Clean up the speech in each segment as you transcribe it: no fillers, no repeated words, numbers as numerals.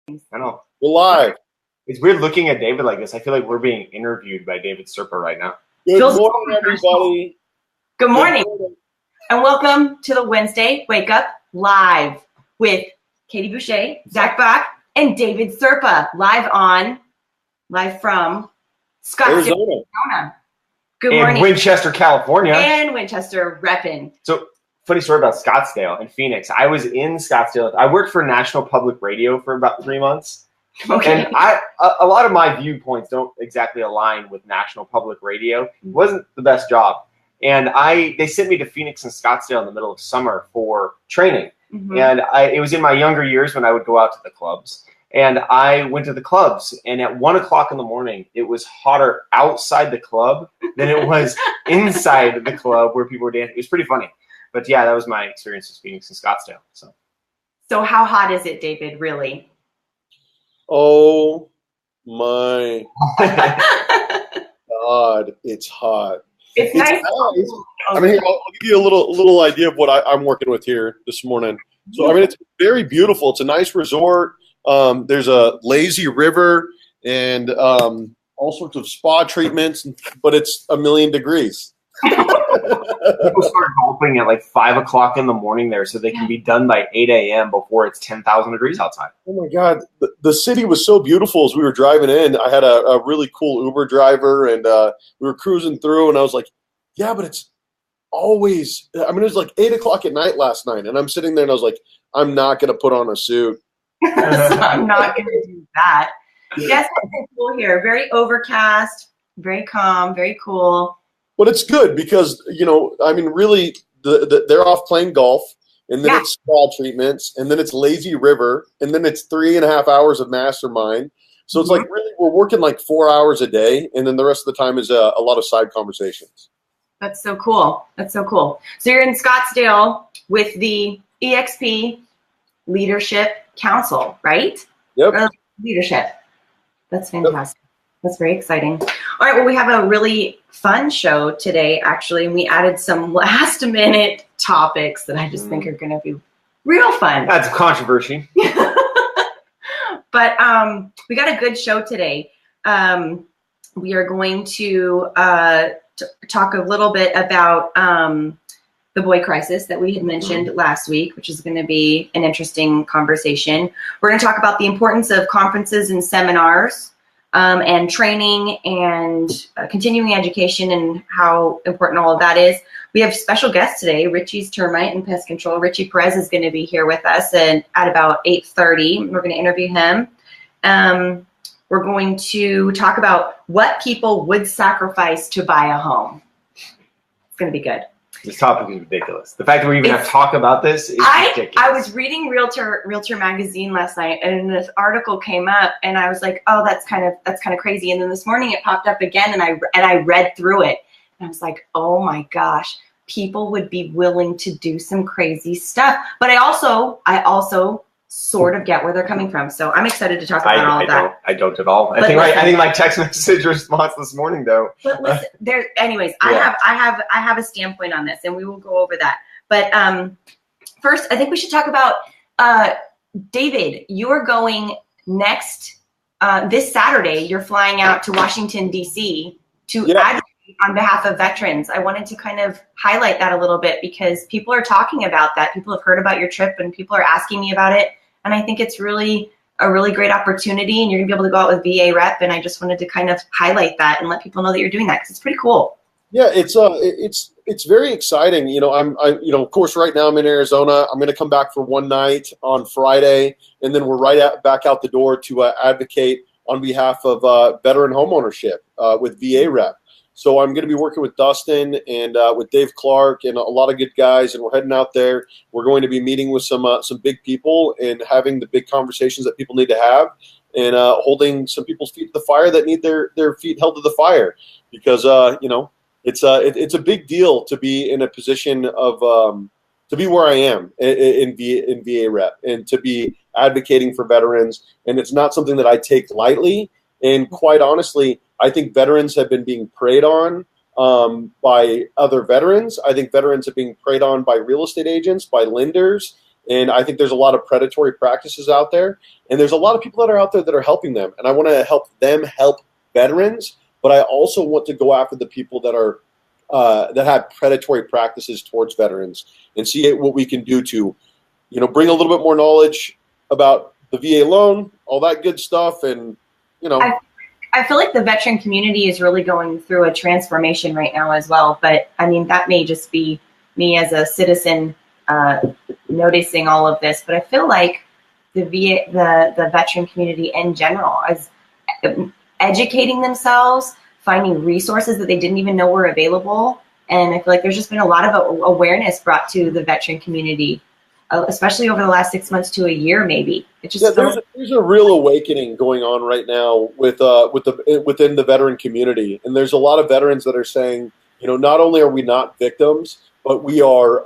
I know. We're live. It's weird looking at David like this. I feel like we're being interviewed by David Serpa right now. Good morning, everybody. Good morning. And welcome to the Wednesday Wake Up Live with Katie Boucher, Zach Bach, and David Serpa, live from Scottsdale, Arizona. Good morning. In Winchester, California. And Winchester reppin'. So, funny story about Scottsdale and Phoenix. I was in Scottsdale. I worked for National Public Radio for about 3 months. Okay. And a lot of my viewpoints don't exactly align with National Public Radio. It wasn't the best job. And they sent me to Phoenix and Scottsdale in the middle of summer for training. Mm-hmm. And it was in my younger years when I would go out to the clubs. And I went to the clubs, and at 1 o'clock in the morning, it was hotter outside the club than it was inside the club where people were dancing. It was pretty funny. But yeah, that was my experience with Phoenix and Scottsdale. So how hot is it, David, really? Oh my God, it's hot. It's nice. I mean, I'll give you a little idea of what I'm working with here this morning. So, I mean, it's very beautiful. It's a nice resort. There's a lazy river and all sorts of spa treatments, but it's 1,000,000 degrees. People start golfing at like 5 o'clock in the morning there so they can be done by 8 a.m. before it's 10,000 degrees outside. Oh, my God. The city was so beautiful as we were driving in. I had a really cool Uber driver, and we were cruising through, and I was like, yeah, but it's always – I mean, it was like 8 o'clock at night last night, and I'm sitting there, and I was like, I'm not going to put on a suit. I'm not going to do that. Yes, it's cool here. Very overcast, very calm, very cool. But it's good because, you know, I mean, really, they're off playing golf, and then it's spa treatments, and then it's lazy river, and then it's 3.5 hours of mastermind. So it's like really we're working like 4 hours a day, and then the rest of the time is a lot of side conversations. That's so cool. That's so cool. So you're in Scottsdale with the eXp Leadership Council, right? Yep. Leadership. That's fantastic. Yep. That's very exciting. All right, well, we have a really fun show today, actually, and we added some last-minute topics that I just think are going to be real fun. That's controversy. But we got a good show today. We are going to talk a little bit about the boy crisis that we had mentioned last week, which is going to be an interesting conversation. We're going to talk about the importance of conferences and seminars, and training and continuing education and how important all of that is. We have special guests today, Richie's Termite and Pest Control. Richie Perez is going to be here with us at about 8:30. We're going to interview him. We're going to talk about what people would sacrifice to buy a home. It's going to be good. This topic is ridiculous. The fact that we even have to talk about this is ridiculous. I was reading Realtor magazine last night, and this article came up, and I was like, "Oh, that's kind of crazy." And then this morning it popped up again, and I read through it, and I was like, "Oh my gosh, people would be willing to do some crazy stuff." But I also sort of get where they're coming from, so I'm excited to talk about all that. I don't at all. I think my text message response this morning, though. But listen, I have a standpoint on this, and we will go over that. But first, I think we should talk about David. You are going next this Saturday. You're flying out to Washington D.C. to advocate on behalf of veterans. I wanted to kind of highlight that a little bit because people are talking about that. People have heard about your trip, and people are asking me about it. And I think it's really a really great opportunity, and you're gonna be able to go out with VA rep. And I just wanted to kind of highlight that and let people know that you're doing that because it's pretty cool. Yeah, it's very exciting. You know, of course, right now I'm in Arizona. I'm gonna come back for one night on Friday, and then we're back out the door to advocate on behalf of veteran homeownership with VA rep. So I'm going to be working with Dustin and with Dave Clark and a lot of good guys, and we're heading out there. We're going to be meeting with some big people and having the big conversations that people need to have, and holding some people's feet to the fire that need their feet held to the fire, because it's a big deal to be in a position of to be where I am in VA rep and to be advocating for veterans, and it's not something that I take lightly. And quite honestly, I think veterans have been being preyed on by other veterans. I think veterans are being preyed on by real estate agents, by lenders, And I think there's a lot of predatory practices out there. And there's a lot of people that are out there that are helping them. And I want to help them help veterans, but I also want to go after the people that are that have predatory practices towards veterans and see what we can do to, bring a little bit more knowledge about the VA loan, all that good stuff. And, I feel like the veteran community is really going through a transformation right now as well. But I mean, that may just be me as a citizen noticing all of this. But I feel like the veteran community in general is educating themselves, finding resources that they didn't even know were available. And I feel like there's just been a lot of awareness brought to the veteran community, especially over the last 6 months to a year, maybe. It just there's a real awakening going on right now within the veteran community, and there's a lot of veterans that are saying, not only are we not victims, but we are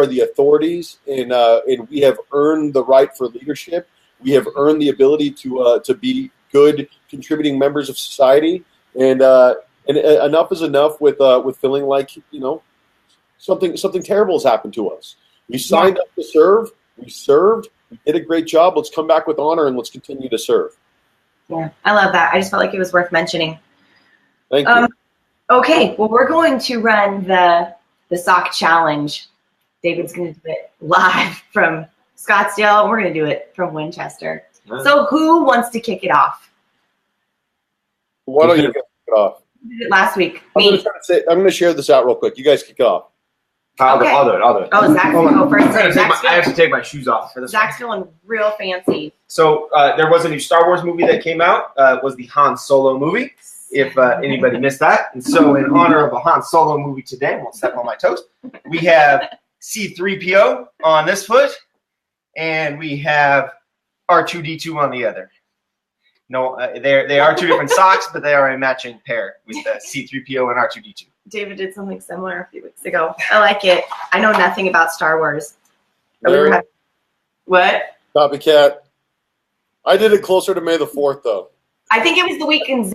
the authorities, and we have earned the right for leadership. We have earned the ability to be good contributing members of society, and enough is enough with feeling like something terrible has happened to us. We signed up to serve. We served. We did a great job. Let's come back with honor and let's continue to serve. Yeah, I love that. I just felt like it was worth mentioning. Thank you. Okay, well, we're going to run the sock challenge. David's going to do it live from Scottsdale, and we're going to do it from Winchester. Right. So who wants to kick it off? Why don't you kick it off? We did it last week. I'm going to share this out real quick. You guys kick it off. I'll do it. Oh, Zach's going to go first. I have to take my shoes off for this. Zach's feeling real fancy. So there was a new Star Wars movie that came out. It was the Han Solo movie, if anybody missed that. And so in honor of a Han Solo movie today, I won't step on my toes, we have C-3PO on this foot, and we have R2-D2 on the other. No, they are two different socks, but they are a matching pair with C-3PO and R2-D2. David did something similar a few weeks ago. I like it. I know nothing about Star Wars. What? Copycat. I did it closer to May the 4th, though. I think it was the weekend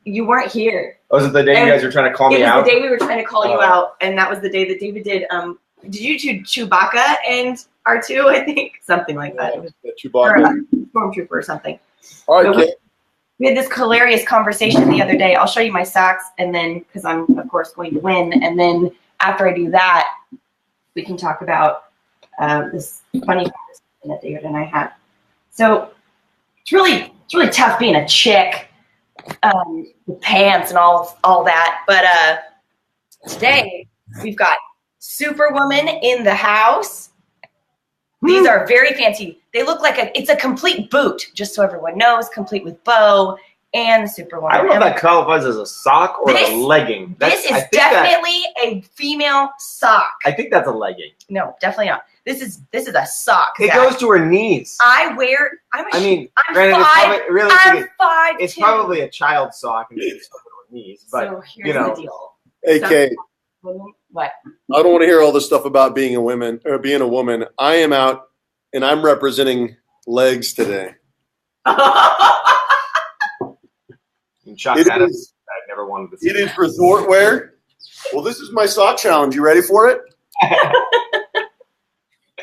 you weren't here. Was it the day you guys were trying to call me out? It was the day we were trying to call you out, and that was the day that David did. Did you do Chewbacca and R2? I think something like that. It was Chewbacca, Stormtrooper or something. All right, Kate. We had this hilarious conversation the other day. I'll show you my socks, and then because I'm of course going to win, and then after I do that, we can talk about this funny conversation that David and I had. So it's really tough being a chick with pants and all that. But today we've got Superwoman in the house. These are very fancy. They look like it's a complete boot, just so everyone knows, complete with bow and the Superwoman. I don't know if that qualifies as a sock or a legging. This is definitely a female sock. I think that's a legging. No, definitely not. This is a sock. It goes to her knees. I'm granted, 5'2". It's probably a child's sock and it's to her knees, but so here's the deal. Hey, Kate. What? I don't want to hear all this stuff about being a woman. I am out, and I'm representing legs today. I've never wanted to see it. Is resort wear. Well, this is my sock challenge. You ready for it?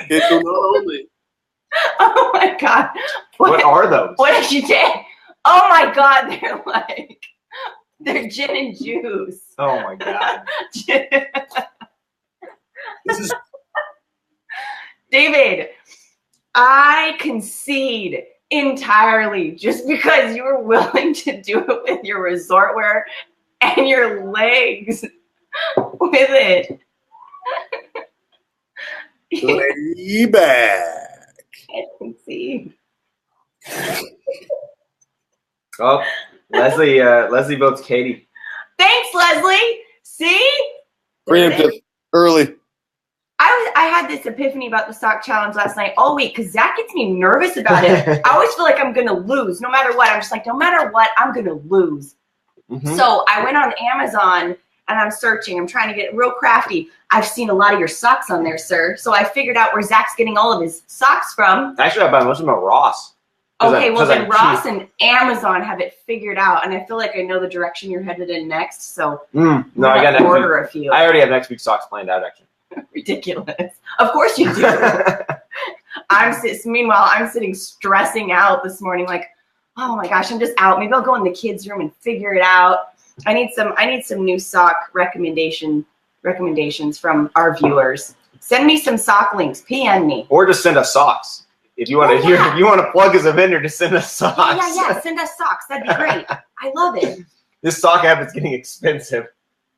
It's not only. Oh my God! What are those? What did you do? Oh my God! They're gin and juice. Oh my God. David, I concede entirely just because you were willing to do it with your resort wear and your legs with it. Lay back. I concede. Oh. Leslie votes Katie. Thanks, Leslie. See? Preemptive. Early. I had this epiphany about the sock challenge last night all week because Zach gets me nervous about it. I always feel like I'm going to lose no matter what. I'm just like, no matter what, I'm going to lose. Mm-hmm. So I went on Amazon and I'm searching. I'm trying to get real crafty. I've seen a lot of your socks on there, sir. So I figured out where Zach's getting all of his socks from. Actually, I buy most of them at Ross. Okay, well then Ross and Amazon have it figured out, and I feel like I know the direction you're headed in next. So I got to order a few. I already have next week's socks planned out, actually. Ridiculous. Of course you do. Meanwhile, I'm sitting stressing out this morning, like, oh my gosh, I'm just out. Maybe I'll go in the kids' room and figure it out. I need some new sock recommendations from our viewers. Send me some sock links. PM me. Or just send us socks. If you want to if you want to plug as a vendor, just send us socks. Yeah. Send us socks. That'd be great. I love it. This sock app is getting expensive.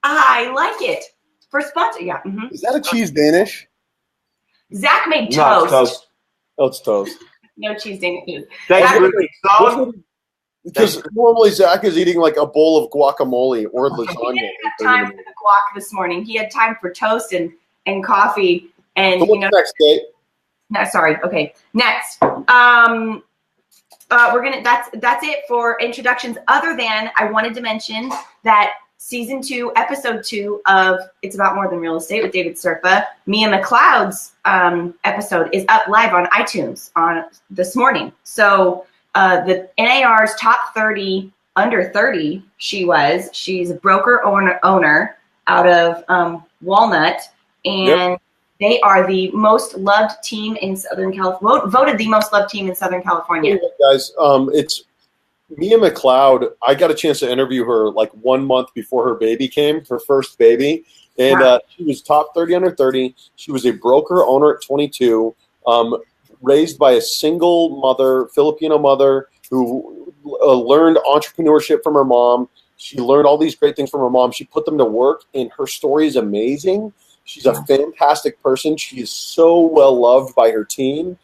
I like it. For sponsor, yeah. Mm-hmm. Is that a cheese Danish? Zach made No, toast. it's toast. Oh, it's toast. No cheese Danish. Because normally Zach is eating like a bowl of guacamole or lasagna. He didn't have time for the guac this morning. He had time for toast and coffee. And so what's next, Kate? No, sorry. Okay, next. We're gonna. That's it for introductions. Other than I wanted to mention that season 2, episode 2 of It's About More Than Real Estate with David Serpa, Mia McLeod's episode is up live on iTunes on this morning. So the NAR's top 30 under 30. She's a broker owner out of Walnut, and. Yep. They are the most loved team in Southern California. Voted the most loved team in Southern California. Hey guys, it's Mia McLeod. I got a chance to interview her like 1 month before her baby came, her first baby, and she was top 30 under 30. She was a broker owner at 22, raised by a single mother, Filipino mother, who learned entrepreneurship from her mom. She learned all these great things from her mom. She put them to work, and her story is amazing. She's a fantastic person. She is so well loved by her team.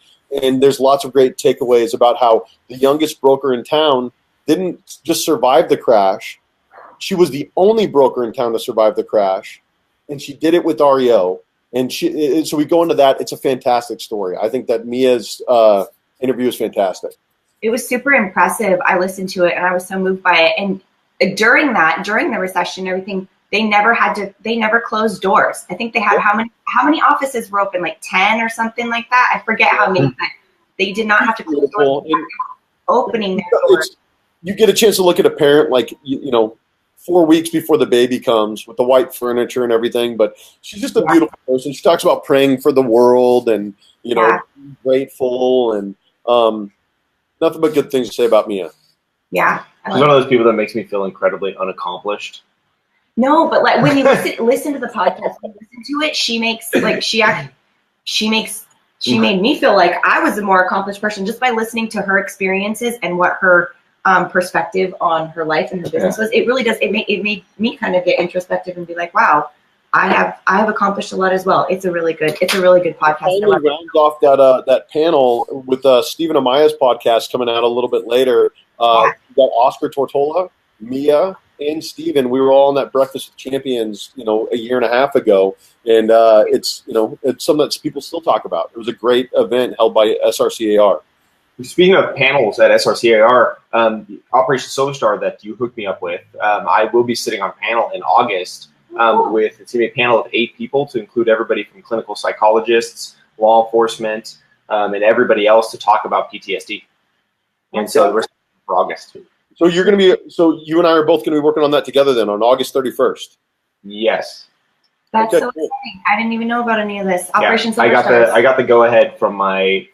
And there's lots of great takeaways about how the youngest broker in town didn't just survive the crash. She was the only broker in town to survive the crash. And she did it with REO. And so we go into that. It's a fantastic story. I think that Mia's interview is fantastic. It was super impressive. I listened to it and I was so moved by it. And during the recession and everything, they never closed doors. I think they had how many offices were open? Like 10 or something like that. I forget how many, but they did not have to close doors. Opening their doors. You get a chance to look at a parent like, 4 weeks before the baby comes with the white furniture and everything, but she's just a beautiful person. She talks about praying for the world and, grateful and nothing but good things to say about Mia. Yeah. She's one of those people that makes me feel incredibly unaccomplished. No, but like when you listen to the podcast, when you listen to it, she made me feel like I was a more accomplished person just by listening to her experiences and what her perspective on her life and her business was. It really does. It made me kind of get introspective and be like, wow, I have accomplished a lot as well. It's a really good podcast. Rounds off that panel with Stephen Amaya's podcast coming out a little bit later. We got Oscar Tortola, Mia, and Steven. We were all on that Breakfast with Champions, a year and a half ago, and it's something that people still talk about. It was a great event held by SRCAR. Speaking of panels at SRCAR, Operation Silver Star that you hooked me up with, I will be sitting on a panel in August it's going to be a panel of 8 people to include everybody from clinical psychologists, law enforcement, and everybody else to talk about PTSD. And so we're for August. So you and I are both going to be working on that together then on August 31st. Yes. That's so exciting. I didn't even know about any of this. Operation Silver I got the go ahead from my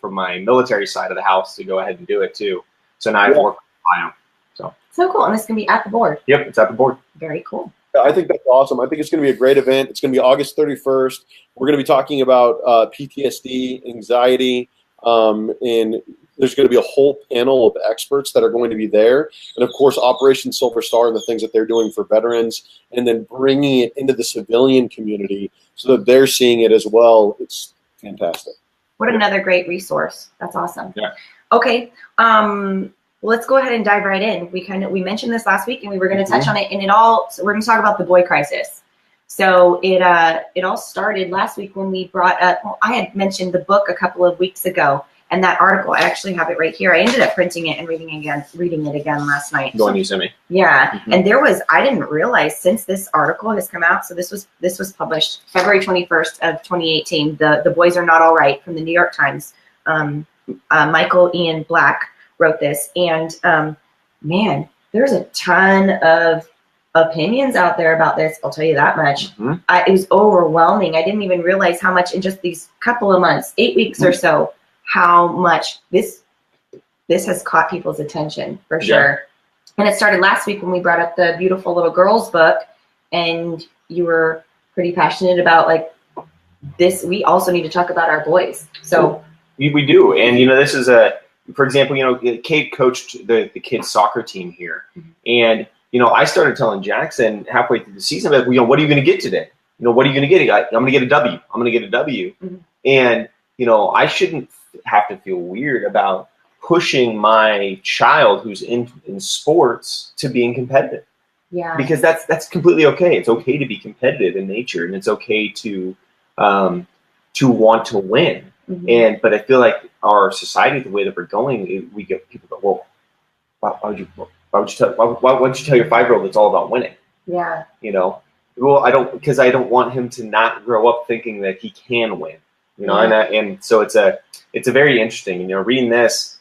military side of the house to go ahead and do it too. So now I have to work with Bio. So cool. And it's going to be at the board. Yep, it's at the board. Very cool. I think that's awesome. I think it's going to be a great event. It's going to be August 31st. We're going to be talking about PTSD, anxiety, and there's going to be a whole panel of experts that are going to be there. And, of course, Operation Silver Star and the things that they're doing for veterans and then bringing it into the civilian community so that they're seeing it as well. It's fantastic. What another great resource. That's awesome. Yeah. Okay. Let's go ahead and dive right in. We mentioned this last week and we were going to touch on it, and so we're going to talk about the boy crisis. So it all started last week when we brought up, I had mentioned the book a couple of weeks ago. And that article, I actually have it right here. I ended up printing it and reading it again last night. The one you sent me. Yeah, and I didn't realize since this article has come out. So this was published February 21st of 2018. The Boys Are Not All Right from the New York Times. Michael Ian Black wrote this, and man, there's a ton of opinions out there about this. I'll tell you that much. It was overwhelming. I didn't even realize how much in just these couple of months, 8 weeks or so. how much this has caught people's attention for sure. And it started last week when we brought up the beautiful little girls book, and you were pretty passionate about like this. We also need to talk about our boys. So we do. And, this is for example, Kate coached the kids soccer team here. And, I started telling Jackson halfway through the season, what are you going to get today? What are you going to get? I'm going to get a W. I'm going to get a W. And, I shouldn't have to feel weird about pushing my child who's in sports to being competitive. Yeah. Because that's completely okay. It's okay to be competitive in nature, and it's okay to want to win. But I feel like our society, the way that we're going, we get people go, well, why would you tell your 5-year-old it's all about winning? Yeah. Well, I don't want him to not grow up thinking that he can win. And so it's a very interesting. Reading this,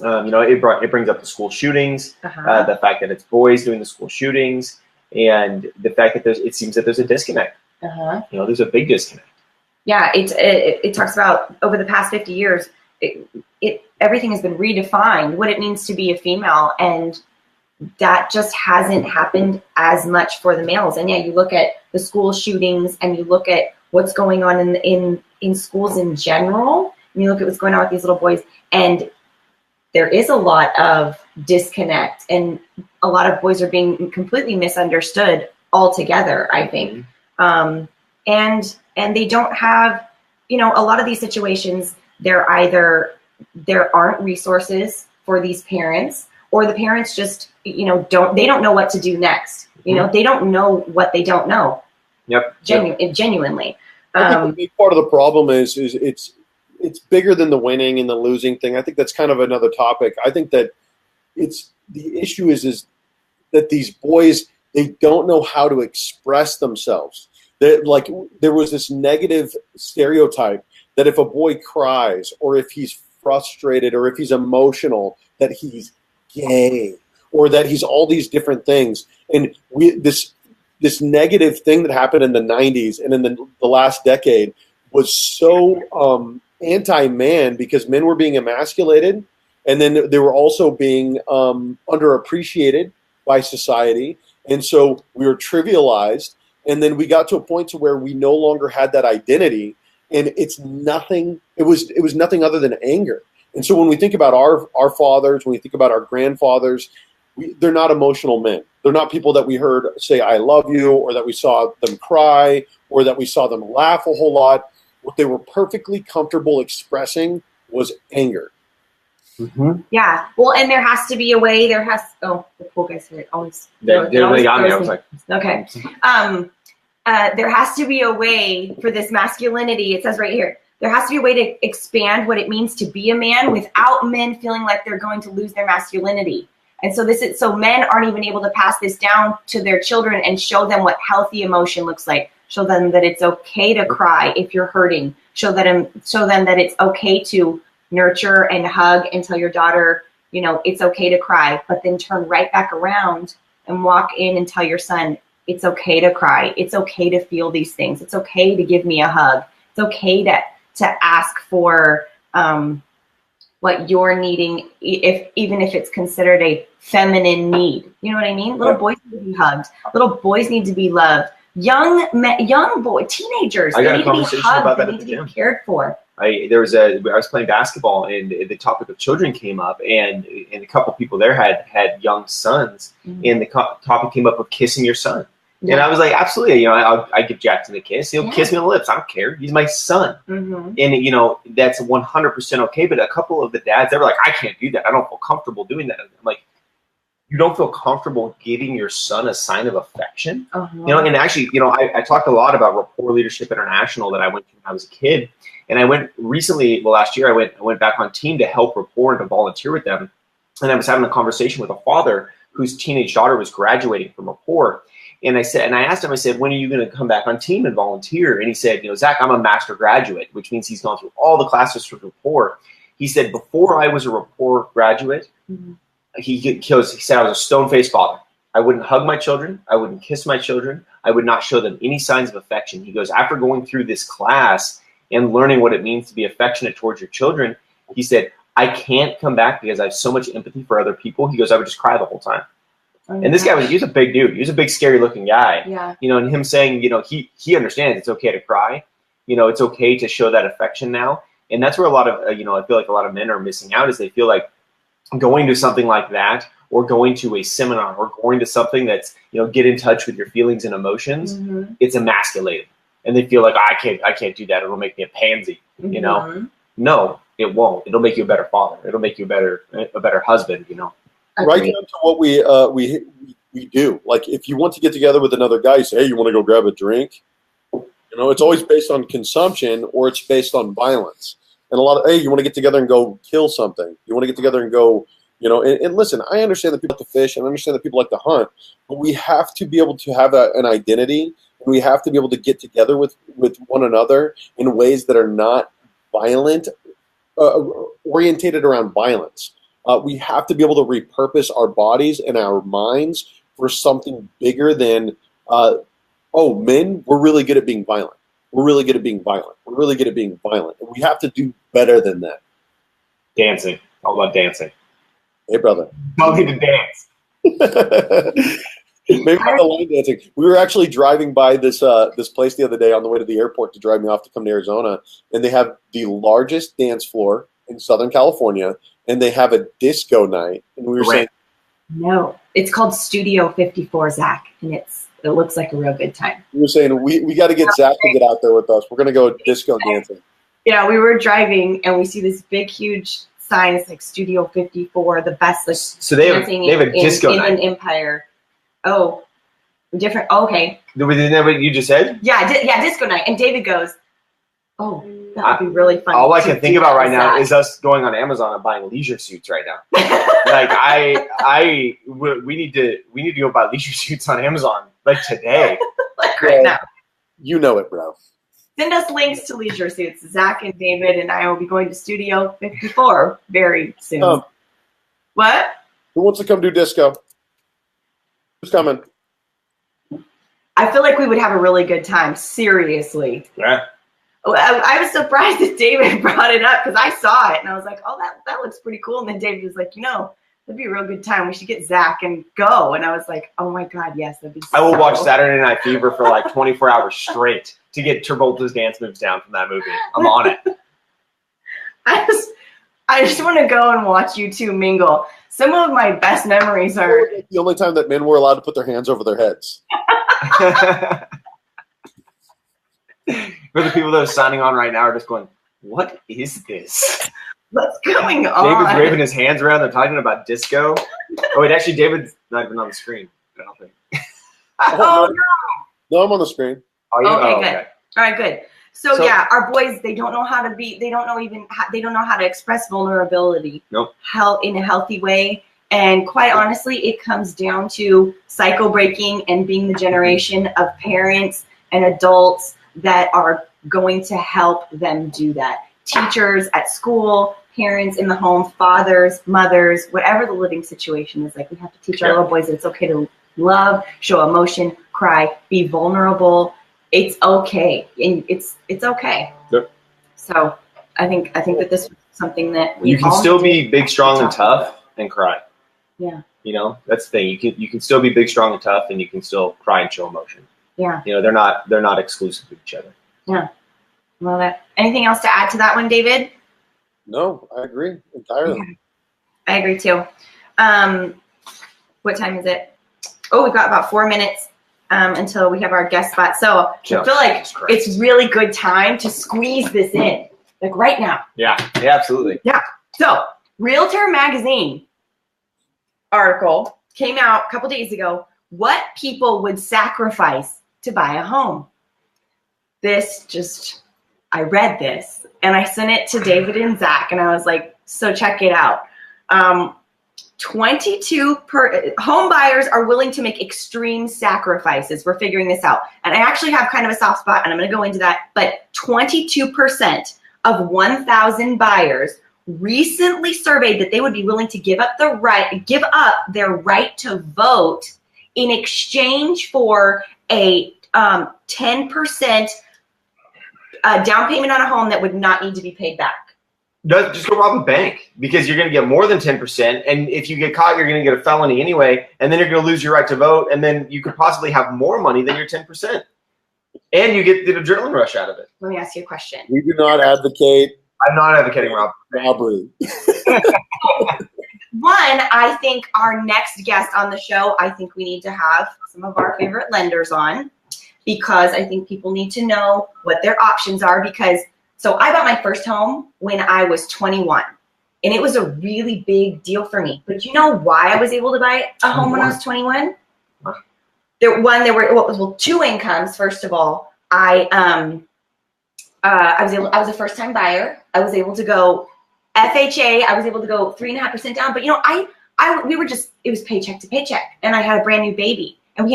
it brings up the school shootings, the fact that it's boys doing the school shootings, and the fact that it seems that there's a disconnect. There's a big disconnect. Yeah, it talks about over the past 50 years, everything has been redefined, what it means to be a female, and that just hasn't happened as much for the males. And yeah, you look at the school shootings, and you look at what's going on in schools in general, and you look at what's going on with these little boys, and there is a lot of disconnect, and a lot of boys are being completely misunderstood altogether, I think. And they don't have, a lot of these situations, there aren't resources for these parents, or the parents just, they don't know what to do next. They don't know what they don't know. Yep. Genuinely. I think a big part of the problem is it's bigger than the winning and the losing thing. I think that's kind of another topic. I think that the issue is that these boys, they don't know how to express themselves. There was this negative stereotype that if a boy cries, or if he's frustrated, or if he's emotional, that he's gay, or that he's all these different things. And this negative thing that happened in the 90s and in the last decade was so anti-man, because men were being emasculated, and then they were also being underappreciated by society, and so we were trivialized, and then we got to a point to where we no longer had that identity, and it was nothing other than anger. And so when we think about our fathers, when we think about our grandfathers, they're not emotional men. They're not people that we heard say "I love you," or that we saw them cry, or that we saw them laugh a whole lot. What they were perfectly comfortable expressing was anger. Yeah. Well, and there has to be a way. The pool guys here always. They got me. I was like, okay. There has to be a way for this masculinity. It says right here, there has to be a way to expand what it means to be a man without men feeling like they're going to lose their masculinity. And so men aren't even able to pass this down to their children and show them what healthy emotion looks like. Show them that it's okay to cry if you're hurting. Show them that it's okay to nurture and hug, and tell your daughter, it's okay to cry, but then turn right back around and walk in and tell your son, it's okay to cry. It's okay to feel these things. It's okay to give me a hug. It's okay to ask for what you're needing, even if it's considered a feminine need. You know what I mean? Little boys need to be hugged. Little boys need to be loved. Young boy, teenagers, I got they need a conversation to be hugged. about that They at need the to gym. be cared for. I was playing basketball, and the topic of children came up, and a couple people there had young sons, and the topic came up of kissing your son. Yeah. And I was like, absolutely, I give Jackson a kiss. He'll kiss me on the lips. I don't care. He's my son. And, that's 100% okay. But a couple of the dads, they were like, I can't do that. I don't feel comfortable doing that. I'm like, you don't feel comfortable giving your son a sign of affection? And actually, I talked a lot about Rapport Leadership International that I went to when I was a kid. And I went recently, last year, I went back on team to help Rapport and to volunteer with them. And I was having a conversation with a father whose teenage daughter was graduating from Rapport. And I asked him, I said, when are you going to come back on team and volunteer? And he said, Zach, I'm a master graduate, which means he's gone through all the classes for Rapport. He said, before I was a Rapport graduate, he said I was a stone-faced father. I wouldn't hug my children. I wouldn't kiss my children. I would not show them any signs of affection. He goes, after going through this class and learning what it means to be affectionate towards your children, He said, I can't come back because I have so much empathy for other people. He goes, I would just cry the whole time. And this guy he was a big dude. He was a big, scary looking guy. Yeah. You know, and him saying, you know, he understands it's okay to cry. You know, it's okay to show that affection now. And that's where a lot of, you know, I feel like a lot of men are missing out, is they feel like going to something like that, or going to a seminar, or going to something that's, you know, get in touch with your feelings and emotions, it's emasculating. And they feel like, I can't do that. It'll make me a pansy, you know? No, it won't. It'll make you a better father. It'll make you a better husband, you know? Right down to what we do. Like, if you want to get together with another guy, you say, hey, you want to go grab a drink? You know, it's always based on consumption, or it's based on violence. And a lot of, hey, you want to get together and go kill something. You want to get together and go, you know, and listen, I understand that people like to fish, and I understand that people like to hunt, but we have to be able to have an identity, and we have to be able to get together with one another in ways that are not violent, orientated around violence. We have to be able to repurpose our bodies and our minds for something bigger than, men, we're really good at being violent. We're really good at being violent. We're really good at being violent. And we have to do better than that. Dancing. All about dancing. Hey, brother. Tell me to dance. Maybe not the line dancing. We were actually driving by this place the other day on the way to the airport to drive me off to come to Arizona, and they have the largest dance floor in Southern California, and they have a disco night. And we were saying, no, it's called Studio 54, Zach, and it looks like a real good time. We were saying we got to get Zach to get out there with us. We're going to go disco dancing. Yeah, we were driving, and we see this big, huge sign. It's like Studio 54, the best. Like, so they have a disco night in Empire. Oh, different. Oh, okay. Isn't that what you just said? Yeah, disco night. And David goes, "Oh, that would be really fun." All I can think about right now is us going on Amazon and buying leisure suits right now. Like we need to go buy leisure suits on Amazon like today. Like right now. You know it, bro. Send us links to leisure suits. Zach and David and I will be going to Studio 54 very soon. What? Who wants to come do disco? Who's coming? I feel like we would have a really good time. Seriously. Yeah. I was surprised that David brought it up, because I saw it and I was like, oh, that looks pretty cool. And then David was like, that'd be a real good time. We should get Zach and go. And I was like, oh my God, yes, that'd be so I will watch Saturday Night Fever for like 24 hours straight to get Travolta's dance moves down from that movie. I'm on it. I just want to go and watch you two mingle. Some of my best memories are the only time that men were allowed to put their hands over their heads. For the people that are signing on right now are just going, what is this? What's going on? David's waving his hands around. They're talking about disco. Oh, wait, actually, David's not even on the screen. I don't think. Oh, no, I'm on the screen. Are you? Okay, good. All right, good. So yeah, our boys, they don't know how to express vulnerability. Nope. In a healthy way. And quite honestly, it comes down to cycle breaking and being the generation of parents and adults that are going to help them do that. Teachers at school, parents in the home, fathers, mothers, whatever the living situation is. Like, we have to teach our little boys that it's okay to love, show emotion, cry, be vulnerable. It's okay, and it's okay. Yep. So I think that this is something that we you can still be big, strong, and tough, and cry. Yeah. You know, that's the thing. You can still be big, strong, and tough, and you can still cry and show emotion. Yeah. You know, they're not exclusive with each other. Yeah. Love it. Anything else to add to that one, David? No, I agree entirely. Okay. I agree too. What time is it? Oh, we've got about 4 minutes until we have our guest spot. So I feel like it's really good time to squeeze this in, like right now. Yeah, absolutely. Yeah. So Realtor Magazine article came out a couple days ago. What people would sacrifice to buy a home. I read this and I sent it to David and Zach, and I was like, so check it out. 22 home buyers are willing to make extreme sacrifices. We're figuring this out. And I actually have kind of a soft spot, and I'm going to go into that. But 22% of 1,000 buyers recently surveyed that they would be willing to give up their right to vote in exchange for a 10% down payment on a home that would not need to be paid back. Just go rob a bank, because you're going to get more than 10%. And if you get caught, you're going to get a felony anyway. And then you're going to lose your right to vote. And then you could possibly have more money than your 10%. And you get the adrenaline rush out of it. Let me ask you a question. We do not advocate. I'm not advocating robbery. One, I think our next guest on the show, I think we need to have some of our favorite lenders on, because I think people need to know what their options are. Because so I bought my first home when I was 21, and it was a really big deal for me. But you know why I was able to buy a home when I was 21? There were two incomes. First of all, I was a first time buyer. I was able to go FHA. I was able to go 3.5% down. But it was paycheck to paycheck, and I had a brand new baby, and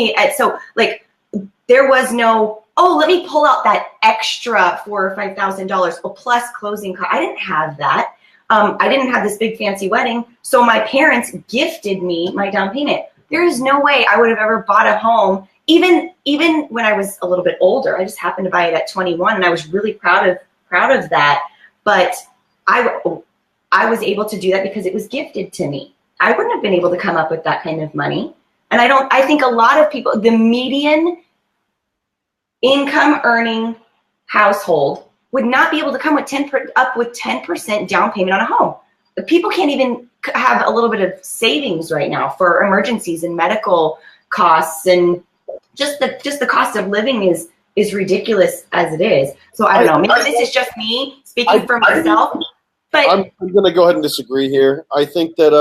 there was no, let me pull out that extra $4,000 or $5,000 plus closing costs. I didn't have that. I didn't have this big fancy wedding, so my parents gifted me my down payment. There is no way I would have ever bought a home, even when I was a little bit older. I just happened to buy it at 21, and I was really proud of that. But I was able to do that because it was gifted to me. I wouldn't have been able to come up with that kind of money. And I think a lot of people, the median income earning household would not be able to come with 10% down payment on a home. The people can't even have a little bit of savings right now for emergencies and medical costs, and just the cost of living is ridiculous as it is. So I don't know. Maybe this is just me speaking for myself. But I'm going to go ahead and disagree here. I think that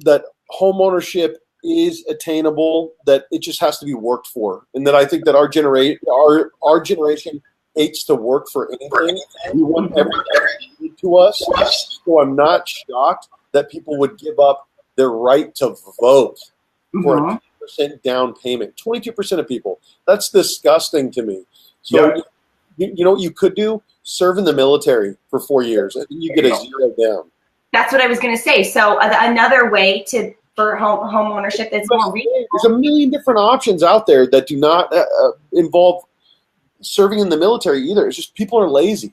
that home ownership is attainable, that it just has to be worked for, and that I think that our generation hates to work for anything. We want everything to us. So I'm not shocked that people would give up their right to vote for a 10% down payment. 22% of people. That's disgusting to me. So you know what you could do? Serve in the military for 4 years. I think you get a zero down. That's what I was going to say. So another way for home ownership that's more reasonable. There's a million different options out there that do not involve serving in the military either. It's just people are lazy.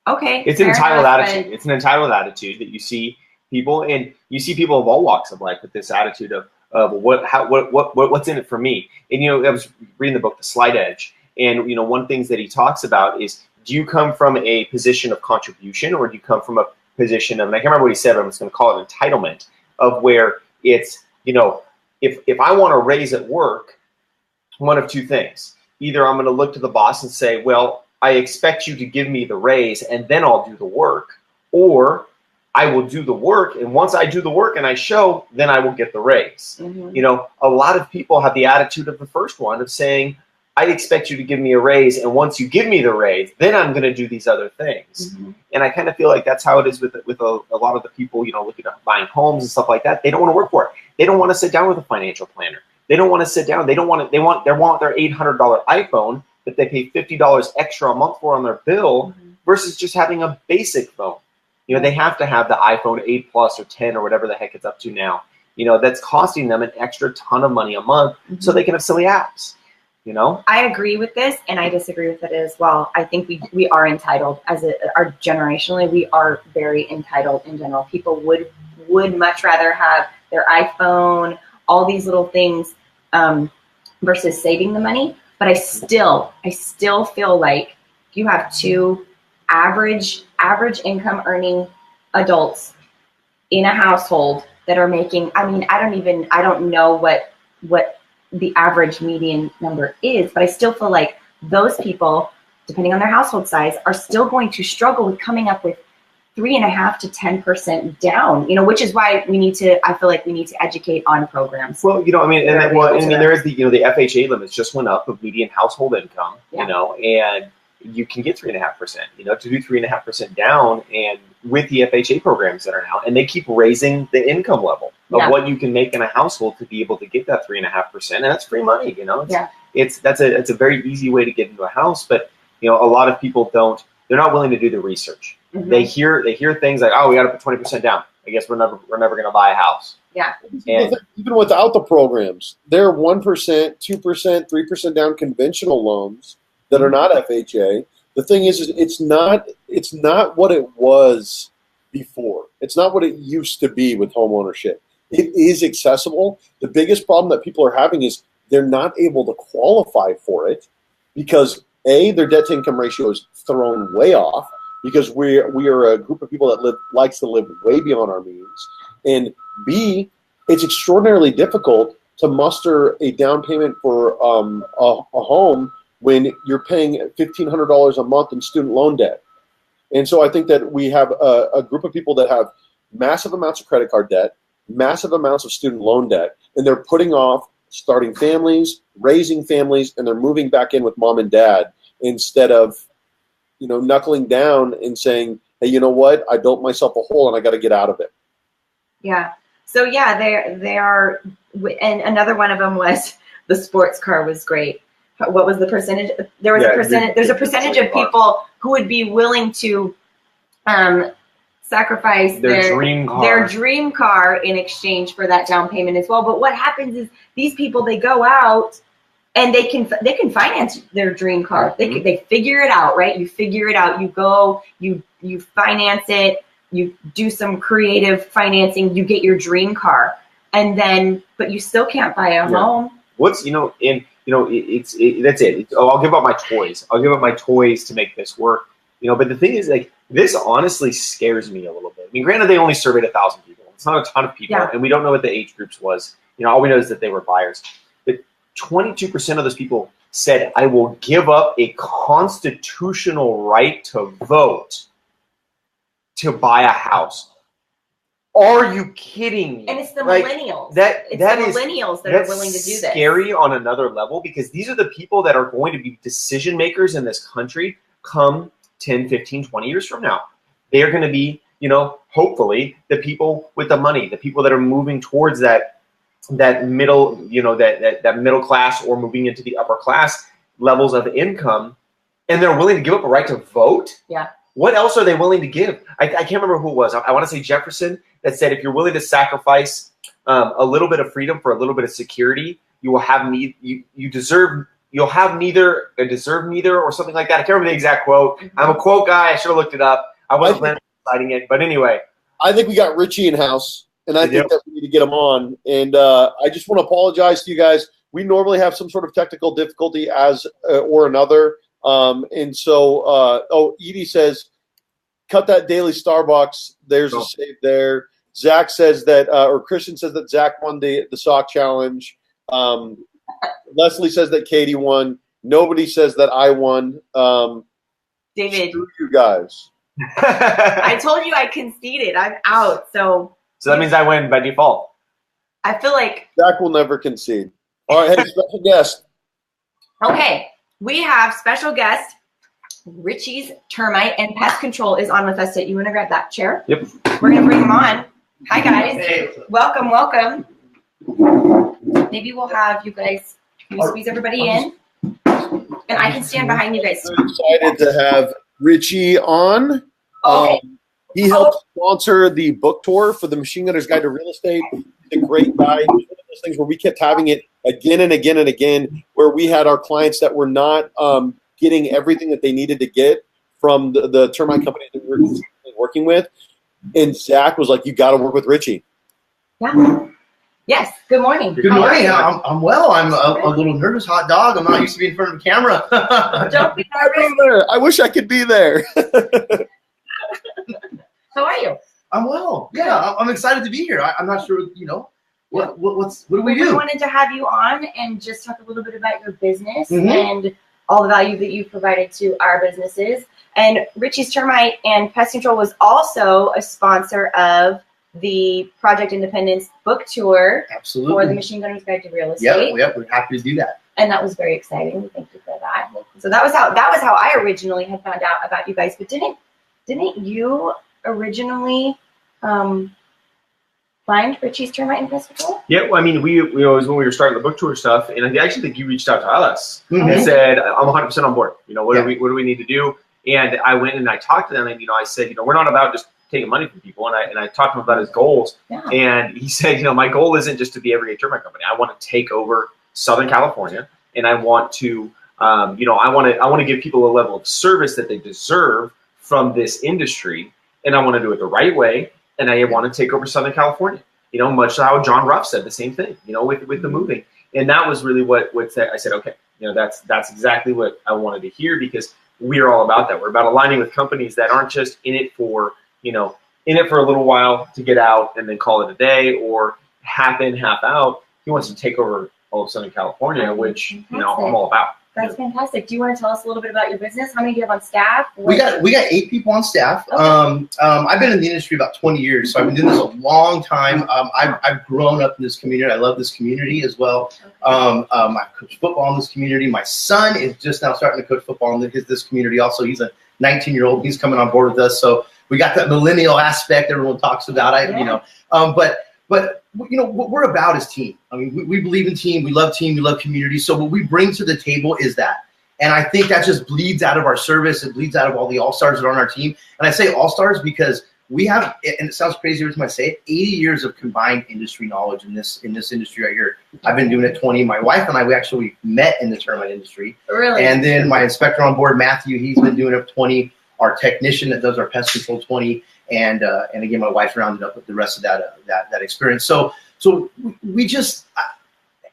Okay. It's an entitled attitude. It's an entitled attitude that you see people, and you see people of all walks of life with this attitude of what's in it for me. And I was reading the book The Slight Edge, and one thing that he talks about is, do you come from a position of contribution, or do you come from a position of, and I can't remember what he said, but I'm just going to call it entitlement, of where it's, if I want to raise at work, one of two things. Either I'm going to look to the boss and say, well, I expect you to give me the raise and then I'll do the work, or I will do the work, and once I do the work and I show, then I will get the raise. A lot of people have the attitude of the first one of saying, I expect you to give me a raise, and once you give me the raise, then I'm going to do these other things. And I kind of feel like that's how it is with a lot of the people, looking at buying homes and stuff like that. They don't want to work for it. They don't want to sit down with a financial planner. They don't want to sit down. They want their $800 iPhone that they pay $50 extra a month for on their bill, versus just having a basic phone. They have to have the iPhone 8 Plus or 10 or whatever the heck it's up to now. That's costing them an extra ton of money a month so they can have silly apps. I agree with this, and I disagree with it as well. I think we are entitled our generationally. We are very entitled in general. People would much rather have their iPhone, all these little things, versus saving the money. But I still feel like if you have two average income earning adults in a household that are making, I don't know what the average median number is, but I still feel like those people, depending on their household size, are still going to struggle with coming up with 3.5% to 10% down, which is why I feel like we need to educate on programs. Well, there is the FHA limits just went up of median household income, and you can get 3.5%, to do 3.5% down, and with the FHA programs that are now, and they keep raising the income level of what you can make in a household to be able to get that 3.5%, and that's free money, It's a very easy way to get into a house, but a lot of people they're not willing to do the research. They hear things like, oh, we got to put 20% down. I guess we're never going to buy a house. Yeah. And even without the programs, there are 1%, 2%, 3% down conventional loans that are not FHA The thing is it's not what it was before. It's not what it used to be with home ownership. It is accessible. The biggest problem that people are having is they're not able to qualify for it because A, their debt to income ratio is thrown way off because we are a group of people that likes to live way beyond our means, and B, it's extraordinarily difficult to muster a down payment for a home when you're paying $1,500 a month in student loan debt. And so I think that we have a group of people that have massive amounts of credit card debt, massive amounts of student loan debt, and they're putting off starting families, raising families, and they're moving back in with mom and dad instead of, knuckling down and saying, hey, you know what? I built myself a hole and I got to get out of it. Yeah. So yeah, they are, and another one of them was the sports car was great. What was the percentage? There was a percentage. There's a percentage of people who would be willing to sacrifice their dream car in exchange for that down payment as well. But what happens is these people, they go out and they can finance their dream car. They figure it out, right? You figure it out. You go, you finance it. You do some creative financing. You get your dream car, and then but you still can't buy a home. That's it. I'll give up my toys. I'll give up my toys to make this work. But the thing is, like, this honestly scares me a little bit. I mean, granted, they only surveyed 1,000 people. It's not a ton of people, and we don't know what the age groups was. All we know is that they were buyers. But 22% of those people said, "I will give up a constitutional right to vote to buy a house." Are you kidding me? And it's the millennials. Millennials that are willing to do this. That's scary on another level because these are the people that are going to be decision makers in this country come 10, 15, 20 years from now. They are going to be, hopefully the people with the money, the people that are moving towards that middle, that middle class or moving into the upper class levels of income, and they're willing to give up a right to vote. Yeah. What else are they willing to give? I can't remember who it was. I want to say Jefferson that said, if you're willing to sacrifice a little bit of freedom for a little bit of security, you will have you'll have neither or deserve neither or something like that. I can't remember the exact quote. Mm-hmm. I'm a quote guy. I should have looked it up. I wasn't planning on citing it, but anyway. I think we got Richie in house, and I think that we need to get him on. And I just want to apologize to you guys. We normally have some sort of technical difficulty or another. And so, Edie says, cut that daily Starbucks. There's a save there. Zach says that, or Christian says that Zach won the sock challenge. Leslie says that Katie won. Nobody says that I won. David, screw you guys. I told you I conceded. I'm out. So that means I win by default. I feel like Zach will never concede. All right, hey, special guest. Okay. We have special guest, Richie's Termite and Pest Control is on with us. So you want to grab that chair? Yep. We're going to bring him on. Hi, guys. Hey. Welcome. Maybe we'll have you guys, can you squeeze everybody in? And I can stand behind you guys. I'm excited to have Richie on. Okay. He helped sponsor the book tour for the Machine Gunner's Guide to Real Estate. He's a great guy. It's one of those things where we kept having it again and again and again, where we had our clients that were not getting everything that they needed to get from the termite company that we were working with. And Zach was like, you got to work with Richie. Yeah. Yes. Good morning. Good morning. I'm well. I'm a little nervous, hot dog. I'm not used to being in front of a camera. Don't be nervous. I wish I could be there. How are you? I'm well. Yeah, I'm excited to be here. I'm not sure, what do we do? We wanted to have you on and just talk a little bit about your business and all the value that you've provided to our businesses. And Richie's Termite and Pest Control was also a sponsor of the Project Independence book tour. Absolutely. For the Machine Gunner's Guide to Real Estate. Yep, we're happy to do that. And that was very exciting. Thank you for that. So that was how I originally had found out about you guys. But didn't you originally find Richie's Termite and Pest Control? Yeah, well, I mean, we always, when we were starting the book tour stuff, and I actually think you reached out to us and said, I'm 100% on board. What do we need to do? And I went and I talked to them, and I said, we're not about just taking money from people. And I talked to him about his goals. Yeah. And he said, my goal isn't just to be every termite company. I want to take over Southern California, and I want to You know, I want to give people a level of service that they deserve from this industry, and I want to do it the right way. And I want to take over Southern California. You know, much how John Ruff said the same thing. You know, with the moving, and that was really what I said. Okay, you know, that's exactly what I wanted to hear, because we are all about that. We're about aligning with companies that aren't just in it for, you know, in it for a little while to get out and then call it a day, or half in, half out. He wants to take over all of Southern California, which, you know, I'm all about. That's fantastic. Do you want to tell us a little bit about your business? How many do you have on staff? We got 8 people on staff. Okay. I've been in the industry about 20 years, so I've been doing this a long time. I've grown up in this community. I love this community as well. I coach football in this community. My son is just now starting to coach football in this community also. He's a 19-year-old. He's coming on board with us. So we got that millennial aspect everyone talks about. You know, but you know, what we're about is team. I mean, we believe in team. We love team. We love community. So what we bring to the table is that. And I think that just bleeds out of our service. It bleeds out of all the all-stars that are on our team. And I say all-stars because we have, and it sounds crazy every time I say it, 80 years of combined industry knowledge in this industry right here. I've been doing it 20. My wife and I, we actually met in the termite industry. Really? And then my inspector on board, Matthew, he's been doing it 20. Our technician that does our pest control, 20. And again, my wife rounded up with the rest of that experience. So we just,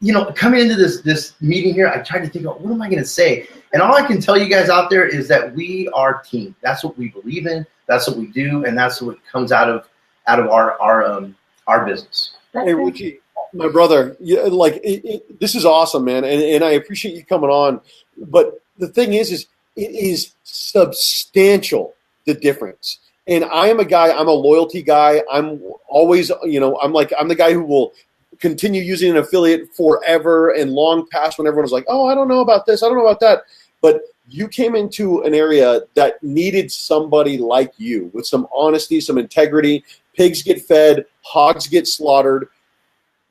you know, coming into this meeting here, I tried to think of what am I going to say, and all I can tell you guys out there is that we are team. That's what we believe in. That's what we do, and that's what comes out of our business. Hey, Richie, my brother, this is awesome, man, and I appreciate you coming on. But the thing is it is substantial, the difference. And I am a guy, I'm a loyalty guy. I'm always, you know, I'm the guy who will continue using an affiliate forever and long past when everyone was like, oh, I don't know about this, I don't know about that. But you came into an area that needed somebody like you with some honesty, some integrity. Pigs get fed, hogs get slaughtered.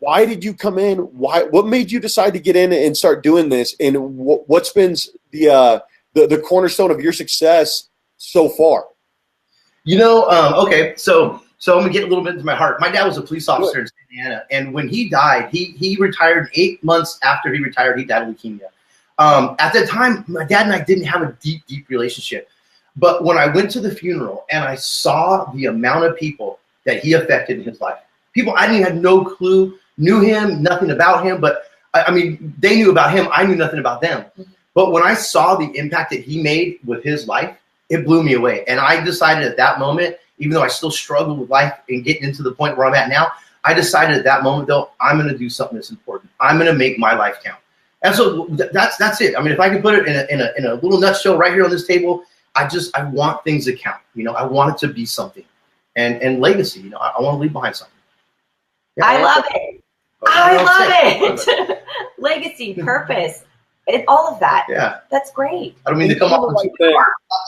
Why did you come in? What made you decide to get in and start doing this? And what's been the cornerstone of your success so far? You know, okay, so I'm gonna get a little bit into my heart. My dad was a police officer in Santa Ana, and when he died, he retired 8 months after he retired. He died of leukemia. At that time, my dad and I didn't have a deep relationship. But when I went to the funeral and I saw the amount of people that he affected in his life, people I didn't have no clue, knew him, nothing about him, but I mean, they knew about him. I knew nothing about them. Mm-hmm. But when I saw the impact that he made with his life, it blew me away. And I decided at that moment, even though I still struggle with life and getting into the point where I'm at now, I decided at that moment, though, I'm going to do something that's important. I'm going to make my life count. And so that's it. I mean, if I can put it in a little nutshell right here on this table, I want things to count. You know, I want it to be something. And legacy, you know, I want to leave behind something. Yeah, I love it. I love it. Legacy, purpose. All of that. Yeah. That's great. I don't mean to come off like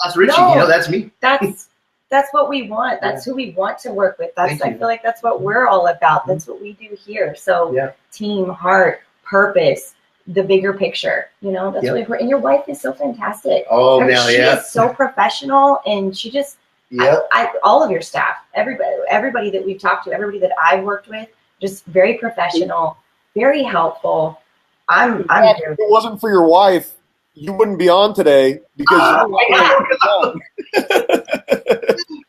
that's Richie. No, you know, that's me. That's what we want. That's who we want to work with. I feel like that's what we're all about. That's what we do here. So team, heart, purpose, the bigger picture. You know, that's really important. And your wife is so fantastic. Oh, now, she is so professional, and she just all of your staff, everybody that we've talked to, everybody that I've worked with, just very professional, very helpful. If it wasn't for your wife, you wouldn't be on today because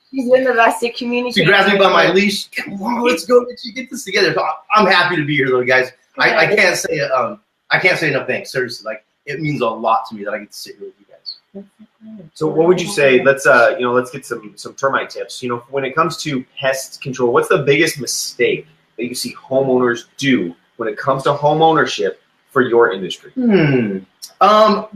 she's in the best at communication. She grabs me by my leash. Come on, let's go. Let's get this together. So I'm happy to be here, though, guys. I can't say enough thanks. Seriously, like it means a lot to me that I get to sit here with you guys. So, what would you say? Let's get some termite tips. You know, when it comes to pest control, what's the biggest mistake that you see homeowners do when it comes to home ownership for your industry? So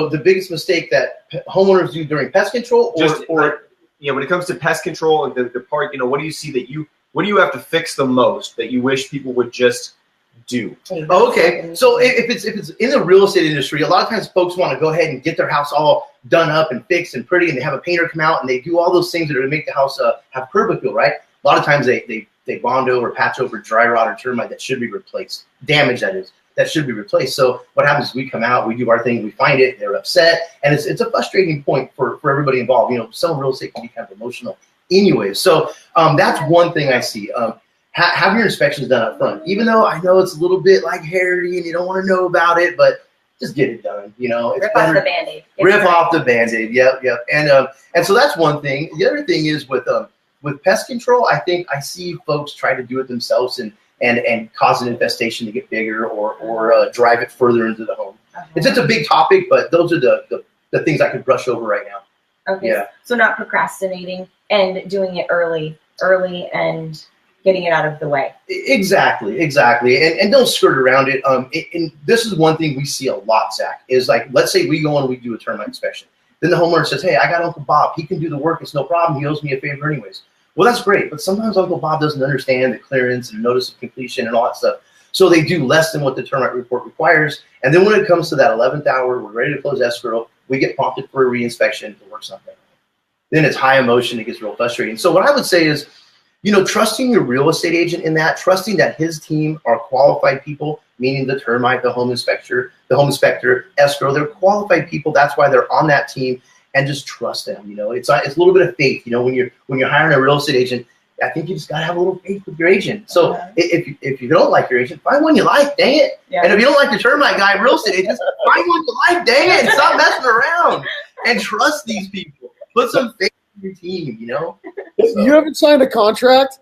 the biggest mistake that homeowners do during pest control, when it comes to pest control and the part, you know, what do you see what do you have to fix the most that you wish people would just do? Okay, so if it's in the real estate industry, a lot of times folks want to go ahead and get their house all done up and fixed and pretty, and they have a painter come out and they do all those things that are to make the house have curb appeal, right? A lot of times they bond over, patch over dry rot or termite that should be replaced, damage that should be replaced. So what happens is we come out, we do our thing, we find it, they're upset, and it's a frustrating point for everybody involved. You know, some real estate can be kind of emotional anyways. So that's one thing I see. Have your inspections done up front. Even though I know it's a little bit like hairy and you don't want to know about it, but just get it done. You know, it's Rip off the Band-Aid. Rip off the Band-Aid. Yep. And so that's one thing. The other thing is with pest control, I think I see folks try to do it themselves and cause an infestation to get bigger or drive it further into the home. It's a big topic, but those are the things I could brush over right now. Okay. Yeah. So not procrastinating and doing it early and getting it out of the way. Exactly. And don't skirt around it. And this is one thing we see a lot, Zach, is like, let's say we go and we do a termite inspection. Then the homeowner says, hey, I got Uncle Bob. He can do the work. It's no problem. He owes me a favor anyways. Well, that's great. But sometimes Uncle Bob doesn't understand the clearance and notice of completion and all that stuff. So they do less than what the termite report requires. And then when it comes to that 11th hour, we're ready to close escrow, we get prompted for a reinspection. The work's not done. Then it's high emotion. It gets real frustrating. So what I would say is, you know, trusting your real estate agent in that, trusting that his team are qualified people, meaning the termite, the home inspector, escrow, they're qualified people. That's why they're on that team, and just trust them. You know, it's a little bit of faith. You know, when you're hiring a real estate agent, I think you just gotta have a little faith with your agent. So if you don't like your agent, find one you like, dang it. Yeah. And if you don't like the termite guy, real estate agents, find one you like, dang it. Stop messing around and trust these people. Put some faith in your team, you know. If you haven't signed a contract,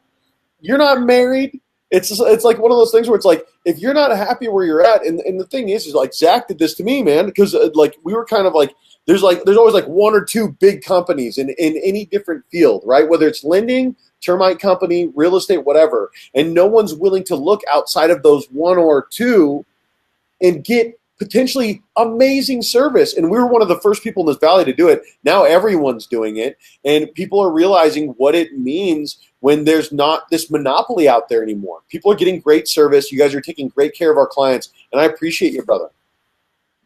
you're not married. It's like one of those things where it's like, if you're not happy where you're at, and the thing is like Zach did this to me, man, because like we were kind of like, there's always like one or two big companies in any different field, right? Whether it's lending, termite company, real estate, whatever, and no one's willing to look outside of those one or two and get potentially amazing service. And we were one of the first people in this valley to do it. Now everyone's doing it, and people are realizing what it means when there's not this monopoly out there anymore. People are getting great service. You guys are taking great care of our clients, and I appreciate you, brother.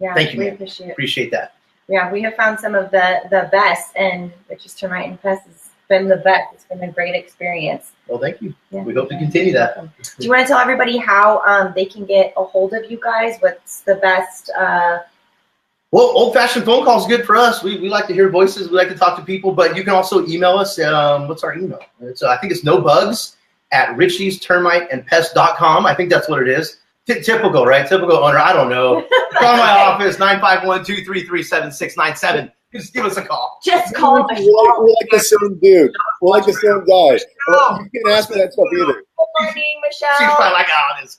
Yeah, thank you, we man. Appreciate that. Yeah, we have found some of the best, and which is termite and pests has been the best. It's been a great experience. Well, thank you. Yeah. We hope to continue that. Do you want to tell everybody how they can get a hold of you guys? What's the best? Well, old-fashioned phone call is good for us. We like to hear voices. We like to talk to people, but you can also email us at, what's our email? I think it's nobugs@richiestermiteandpest.com. I think that's what it is. Typical, right? Typical owner. I don't know. Call my office, 951-233-7697. Just give us a call. Just call me. We're like the same dude. We're like the same guy. You can't ask me that stuff either. Good morning, Michelle. She's probably like, this.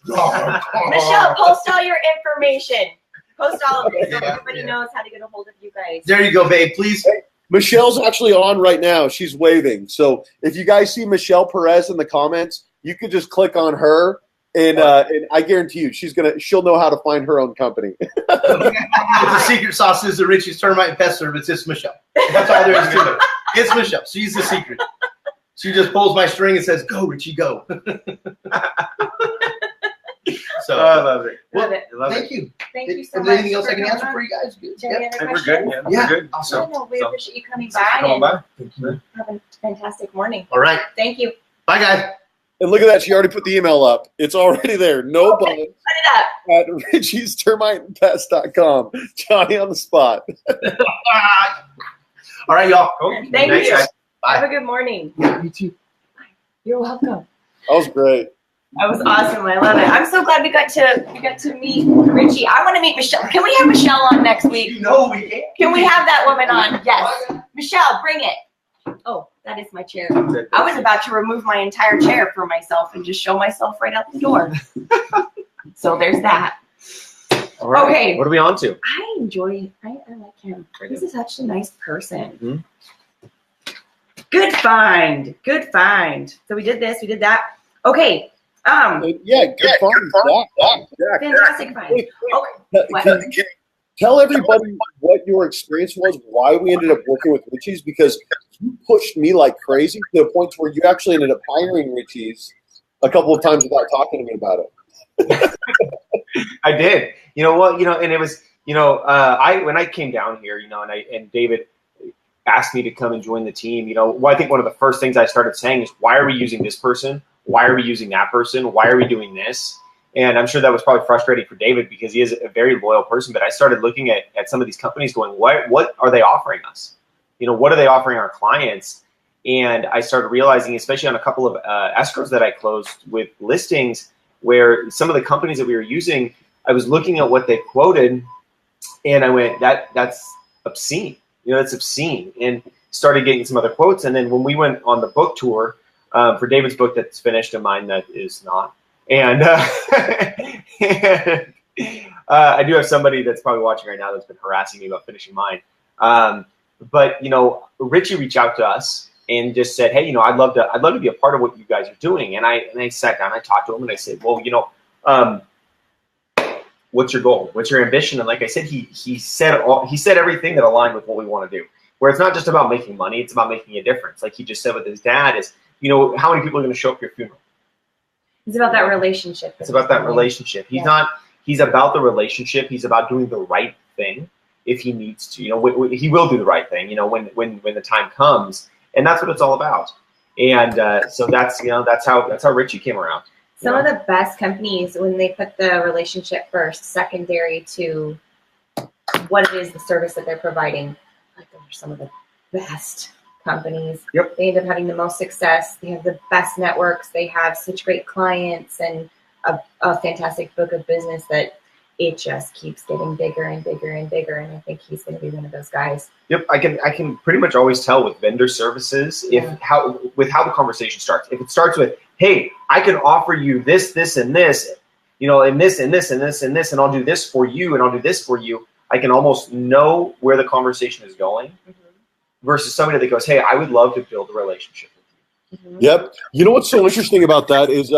Michelle, post all your information. Post all of it so everybody knows how to get a hold of you guys. There you go, babe. Please. Hey, Michelle's actually on right now. She's waving. So if you guys see Michelle Perez in the comments, you could just click on her. And I guarantee you, she'll know how to find her own company. The secret sauce is the Richie's Termite and Pest Service. It's Michelle. That's all there is to it. It's Michelle. She's the secret. She just pulls my string and says, "Go, Richie, go." So I love it. Love it. Thank you. Thank you so Is much. there anything else I can answer for you guys? Do you have any other We're questions? good. Yeah. We're good. Awesome. No, we appreciate you coming Thanks for by and coming by. have a fantastic morning. All right. Thank you. Bye, guys. And look at that. She already put the email up. It's already there. No Okay, bugs put it up. at richiestermiteandpest.com. Johnny on the spot. All right, y'all. Thank Thanks, you. guys. Bye. Have a good morning. You too. You're welcome. That was great. That was awesome. I love it. I'm so glad we got to meet Richie. I want to meet Michelle. Can we have Michelle on next week? You know we can. Can we have that woman on? Yes. Michelle, bring it. Oh, that is my chair. I was about to remove my entire chair for myself and just show myself right out the door. So there's that. All right. Okay. What are we on to? I like him. He's such a nice person. Mhm. Good find. Good find. So we did this, we did that. Okay. Yeah, good fun. Jack. Fantastic find. Okay. What? Tell everybody what your experience was, why we ended up working with Richie's, because you pushed me like crazy to the point where you actually ended up hiring Richie's a couple of times without talking to me about it. I did. You know what? And it was, when I came down here, and David asked me to come and join the team, I think one of the first things I started saying is, why are we using this person? Why are we using that person? Why are we doing this? And I'm sure that was probably frustrating for David because he is a very loyal person. But I started looking at some of these companies going, what are they offering us? What are they offering our clients? And I started realizing, especially on a couple of escrows that I closed with listings, where some of the companies that we were using, I was looking at what they quoted, And I went, that's obscene. That's obscene. And started getting some other quotes. And then when we went on the book tour for David's book that's finished and mine that is not. And, and I do have somebody that's probably watching right now that's been harassing me about finishing mine. But Richie reached out to us and just said, hey, I'd love to be a part of what you guys are doing. And I sat down, I talked to him, and I said, well, what's your goal? What's your ambition? And like I said, he said everything that aligned with what we want to do. Where it's not just about making money, it's about making a difference. Like he just said with his dad is, how many people are going to show up at your funeral? It's about that relationship. It's about that relationship. He's about the relationship. He's about doing the right thing if he needs to. He will do the right thing, when the time comes. And that's what it's all about. And so that's how Richie came around. Some of the best companies, when they put the relationship first, secondary to what it is, the service that they're providing, like those are some of the best companies. Yep. They end up having the most success. They have the best networks. They have such great clients and a fantastic book of business that it just keeps getting bigger and bigger and bigger. And I think he's going to be one of those guys. Yep, I can pretty much always tell with vendor services how the conversation starts. If it starts with, hey, I can offer you this, this, and this, and this, and this, and this, and this, and I'll do this for you, and I'll do this for you. I can almost know where the conversation is going. Versus somebody that goes, hey, I would love to build a relationship with you. Yep. What's so interesting about that is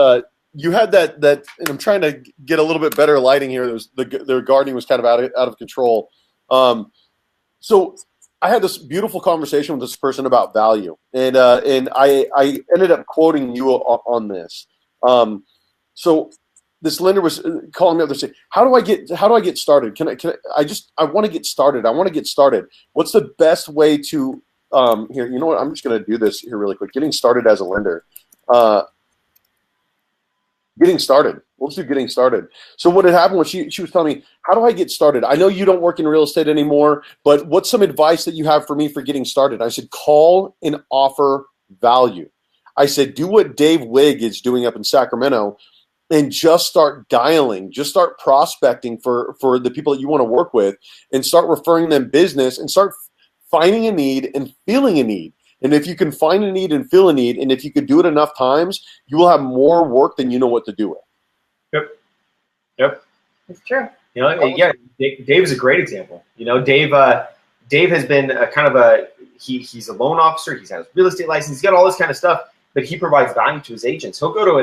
you had that, and I'm trying to get a little bit better lighting here. The gardening was kind of out of control. So I had this beautiful conversation with this person about value, and I ended up quoting you on this. So this lender was calling me up and saying, how do I get started? I want to get started. I want to get started. What's the best way to here? You know what? I'm just going to do this here really quick. Getting started as a lender. Getting started. Let's do getting started. So what had happened was she was telling me, how do I get started? I know you don't work in real estate anymore, but what's some advice that you have for me for getting started? I said, call and offer value. I said, do what Dave Wigg is doing up in Sacramento and just start dialing, just start prospecting for the people that you want to work with and start referring them business and start finding a need and feeling a need. And if you can find a need and feel a need, and if you could do it enough times, you will have more work than you know what to do with. Yep. It's true. Dave is a great example. Dave has been he's a loan officer. He's had his real estate license. He's got all this kind of stuff, but he provides value to his agents. He'll go to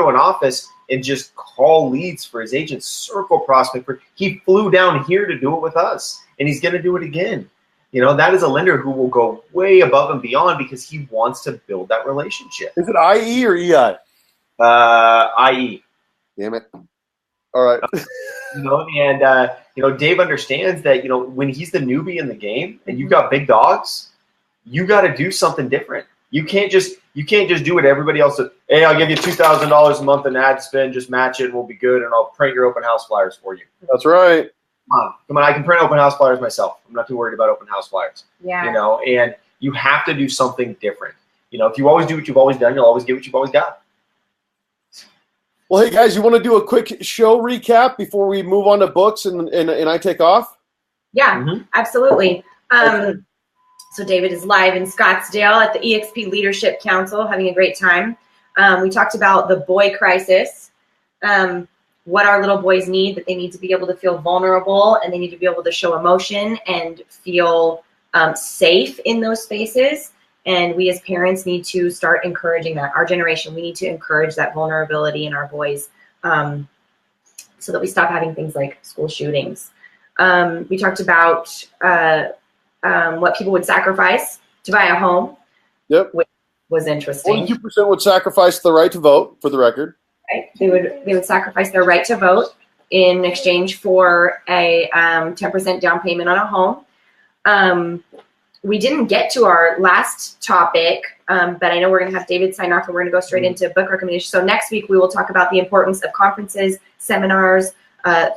an office and just call leads for his agents, circle prospect. He flew down here to do it with us, and he's going to do it again. That is a lender who will go way above and beyond because he wants to build that relationship. Is it IE or EI? IE. Damn it. All right. Dave understands that, when he's the newbie in the game and you've got big dogs, you got to do something different. You can't just do what everybody else does. Hey, I'll give you $2,000 a month in ad spend, just match it and we'll be good, and I'll print your open house flyers for you. That's right. Come on, I can print open house flyers myself. I'm not too worried about open house flyers. Yeah. And you have to do something different. If you always do what you've always done, you'll always get what you've always got. Well, hey guys, you want to do a quick show recap before we move on to books and I take off? Yeah, absolutely. So David is live in Scottsdale at the eXp Leadership Council, having a great time. We talked about the boy crisis, what our little boys need, that they need to be able to feel vulnerable and they need to be able to show emotion and feel safe in those spaces. And we as parents need to start encouraging that. Our generation, we need to encourage that vulnerability in our boys so that we stop having things like school shootings. We talked about what people would sacrifice to buy a home. Yep. Which was interesting. 42% would sacrifice the right to vote, for the record. Right. They would sacrifice their right to vote in exchange for a 10% down payment on a home. We didn't get to our last topic, but I know we're going to have David sign off and we're going to go straight into book recommendations. So next week we will talk about the importance of conferences, seminars,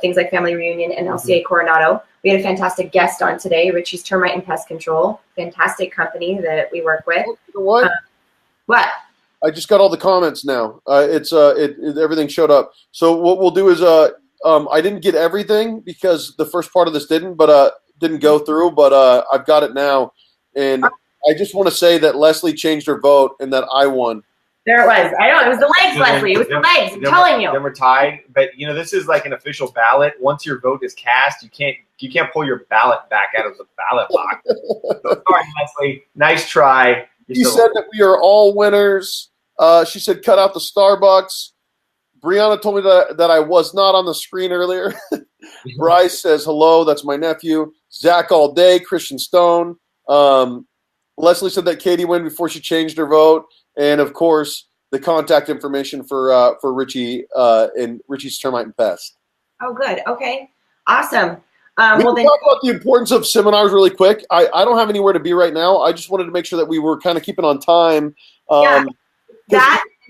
things like Family Reunion and LCA Coronado. We had a fantastic guest on today, Richie's Termite and Pest Control, fantastic company that we work with. You know what? What? I just got all the comments now. Everything showed up. So what we'll do is I didn't get everything because the first part of this didn't go through, but I've got it now. And I just want to say that Leslie changed her vote and that I won. There it was. I know, it was the legs, Leslie. It was the legs. I'm telling you. Then we're tied. But, this is like an official ballot. Once your vote is cast, you can't pull your ballot back out of the ballot box. So sorry, Leslie. Nice try. She said that we are all winners. She said cut out the Starbucks. Brianna told me that I was not on the screen earlier. Bryce says hello. That's my nephew. Zach all day. Christian Stone. Leslie said that Katie won before she changed her vote. And, of course, the contact information for Richie and Richie's Termite and Pest. Oh, good. Okay. Awesome. We can talk about the importance of seminars really quick. I don't have anywhere to be right now. I just wanted to make sure that we were kind of keeping on time. That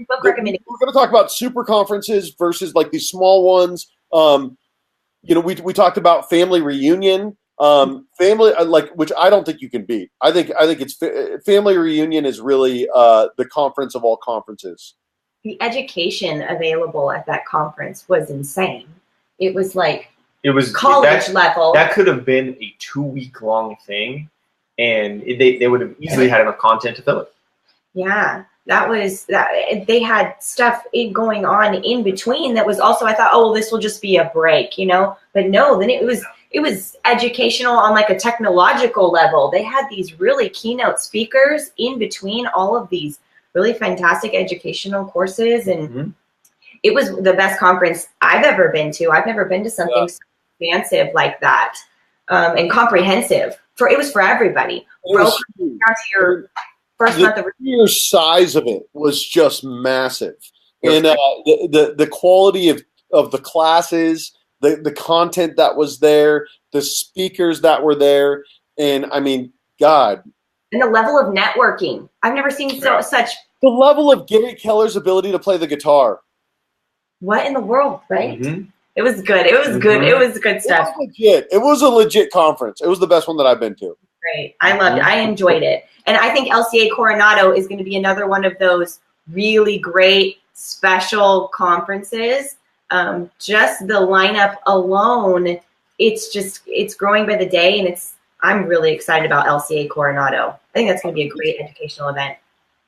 book recommendation. We're going to talk about super conferences versus like these small ones. We talked about family reunion. Family which I don't think you can beat. I think it's family reunion is really the conference of all conferences. The education available at that conference was insane. It was college level. That could have been a 2-week long thing, and they would have easily had enough content to fill it. Yeah, they had stuff going on in between that was also, I thought, oh, this will just be a break, but no, then it was educational on like a technological level. They had these really keynote speakers in between all of these really fantastic educational courses. And it was the best conference I've ever been to. I've never been to something so expansive like that, and comprehensive. It was for everybody. Down to your first month of the size of it was just massive. And the quality of the classes, the content that was there, the speakers that were there, and I mean, God. And the level of networking. I've never seen such. The level of Gary Keller's ability to play the guitar. What in the world, right? It was good. It was good. It was good stuff. It was legit. It was a legit conference. It was the best one that I've been to. Great. I loved it. I enjoyed it. And I think LCA Coronado is going to be another one of those really great special conferences. Just the lineup alone, it's growing by the day, and I'm really excited about LCA Coronado. I think that's going to be a great educational event.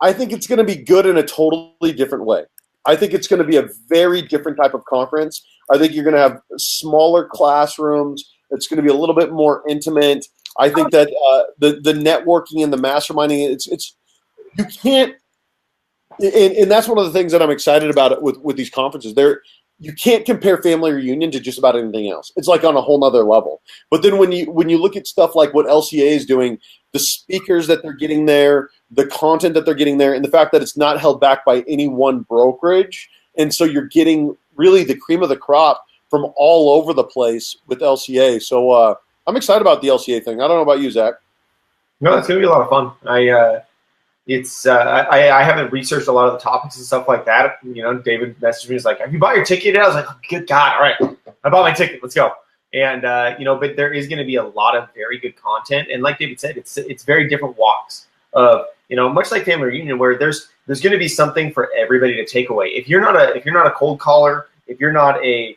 I think it's going to be good in a totally different way. I think it's going to be a very different type of conference. I think you're going to have smaller classrooms. It's going to be a little bit more intimate. I think that the networking and the masterminding, it's you can't, and that's one of the things that I'm excited about it with these conferences. You can't compare family reunion to just about anything else. It's like on a whole nother level. But then when you look at stuff like what LCA is doing, the speakers that they're getting there, the content that they're getting there, and the fact that it's not held back by any one brokerage, and so you're getting really the cream of the crop from all over the place with LCA. So I'm excited about the LCA thing. I don't know about you, Zach. No, it's going to be a lot of fun. I haven't researched a lot of the topics and stuff like that. David messaged me. He's like, "Have you bought your ticket yet?" I was like, oh, "Good God! All right, I bought my ticket. Let's go." And but there is going to be a lot of very good content. And like David said, it's very different walks of much like family reunion, where there's going to be something for everybody to take away. If you're not a cold caller, if you're not a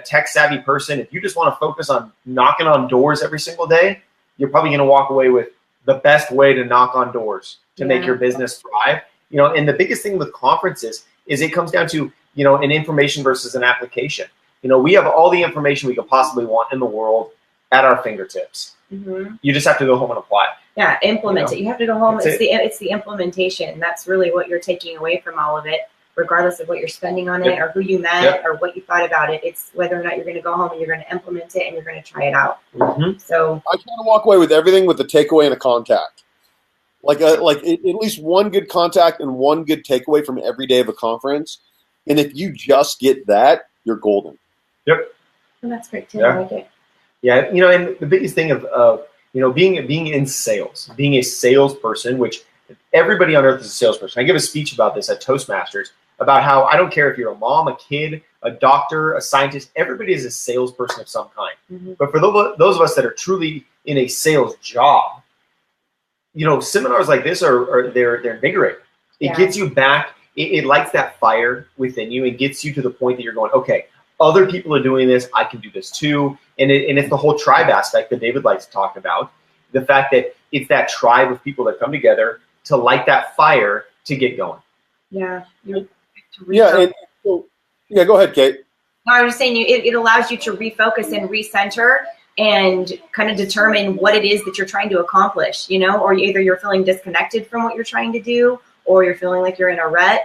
tech savvy person, if you just want to focus on knocking on doors every single day, you're probably going to walk away with the best way to knock on doors to make your business thrive. And the biggest thing with conferences is it comes down to, an information versus an application. We have all the information we could possibly want in the world at our fingertips. You just have to go home and apply it. Yeah, implement it. You have to go home. It's the implementation. That's really what you're taking away from all of it, regardless of what you're spending on it or who you met or what you thought about it. It's whether or not you're going to go home and you're going to implement it and you're going to try it out. So I try to walk away with everything with a takeaway and a contact. Like at least one good contact and one good takeaway from every day of a conference. And if you just get that, you're golden. Yep. And that's great too. I like it. Yeah, and the biggest thing of being in sales, being a salesperson, which everybody on earth is a salesperson. I give a speech about this at Toastmasters about how I don't care if you're a mom, a kid, a doctor, a scientist, everybody is a salesperson of some kind. But for those of us that are truly in a sales job, seminars like this they're invigorating. It gets you back. It lights that fire within you and gets you to the point that you're going, okay, other people are doing this, I can do this too. And it's the whole tribe aspect that David likes to talk about. The fact that it's that tribe of people that come together to light that fire to get going. Yeah. Go ahead, Kate. No, I was saying it allows you to refocus and recenter and kind of determine what it is that you're trying to accomplish, or either you're feeling disconnected from what you're trying to do, or you're feeling like you're in a rut,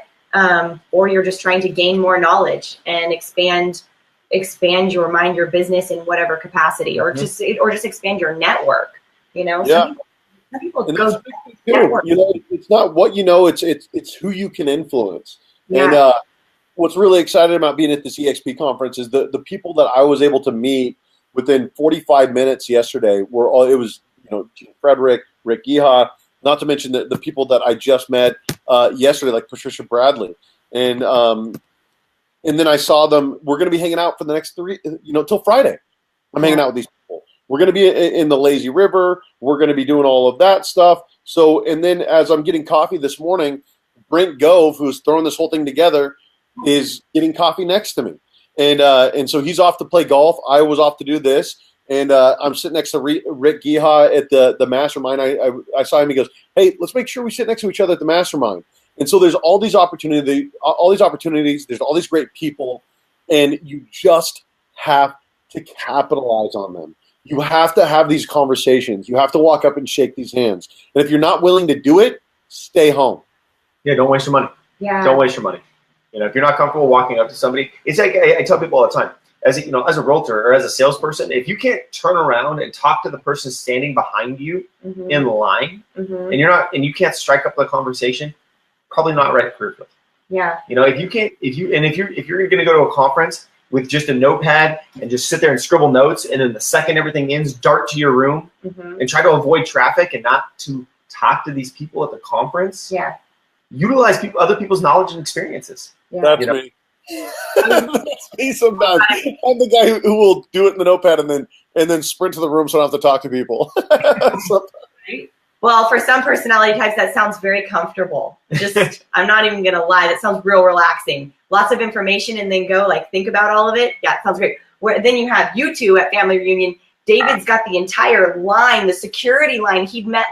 or you're just trying to gain more knowledge and expand your mind, your business in whatever capacity, or just expand your network. Yeah. Some people And go network. It's not what you know, it's who you can influence. Yeah. And what's really exciting about being at this eXp conference is the people that I was able to meet within 45 minutes yesterday were all, it was, Gene Frederick, Rick Giha, not to mention the people that I just met yesterday, like Patricia Bradley. And then I saw them, we're going to be hanging out for the next till Friday. I'm hanging out with these people. We're going to be in the lazy river. We're going to be doing all of that stuff. So, and then as I'm getting coffee this morning, Brent Gove, who's throwing this whole thing together, is getting coffee next to me. And so he's off to play golf. I was off to do this. And I'm sitting next to Rick Giha at the mastermind. I saw him. He goes, "Hey, let's make sure we sit next to each other at the mastermind." And so there's all these opportunities. There's all these great people, and you just have to capitalize on them. You have to have these conversations. You have to walk up and shake these hands. And if you're not willing to do it, stay home. Yeah, don't waste your money. Yeah. Don't waste your money. If you're not comfortable walking up to somebody, it's like I tell people all the time, as a realtor or as a salesperson, if you can't turn around and talk to the person standing behind you in line, and you can't strike up the conversation, probably not right career field. Yeah. If you're going to go to a conference with just a notepad and just sit there and scribble notes, and then the second everything ends, dart to your room and try to avoid traffic and not to talk to these people at the conference. Yeah. Utilize other people's knowledge and experiences. Yeah. That's me. That's me sometimes. I'm the guy who will do it in the notepad and then sprint to the room so I don't have to talk to people. Well, for some personality types, that sounds very comfortable. Just, I'm not even going to lie. That sounds real relaxing. Lots of information and then go think about all of it. Yeah, it sounds great. Then you have you two at family reunion. David's got the entire line, the security line. He'd met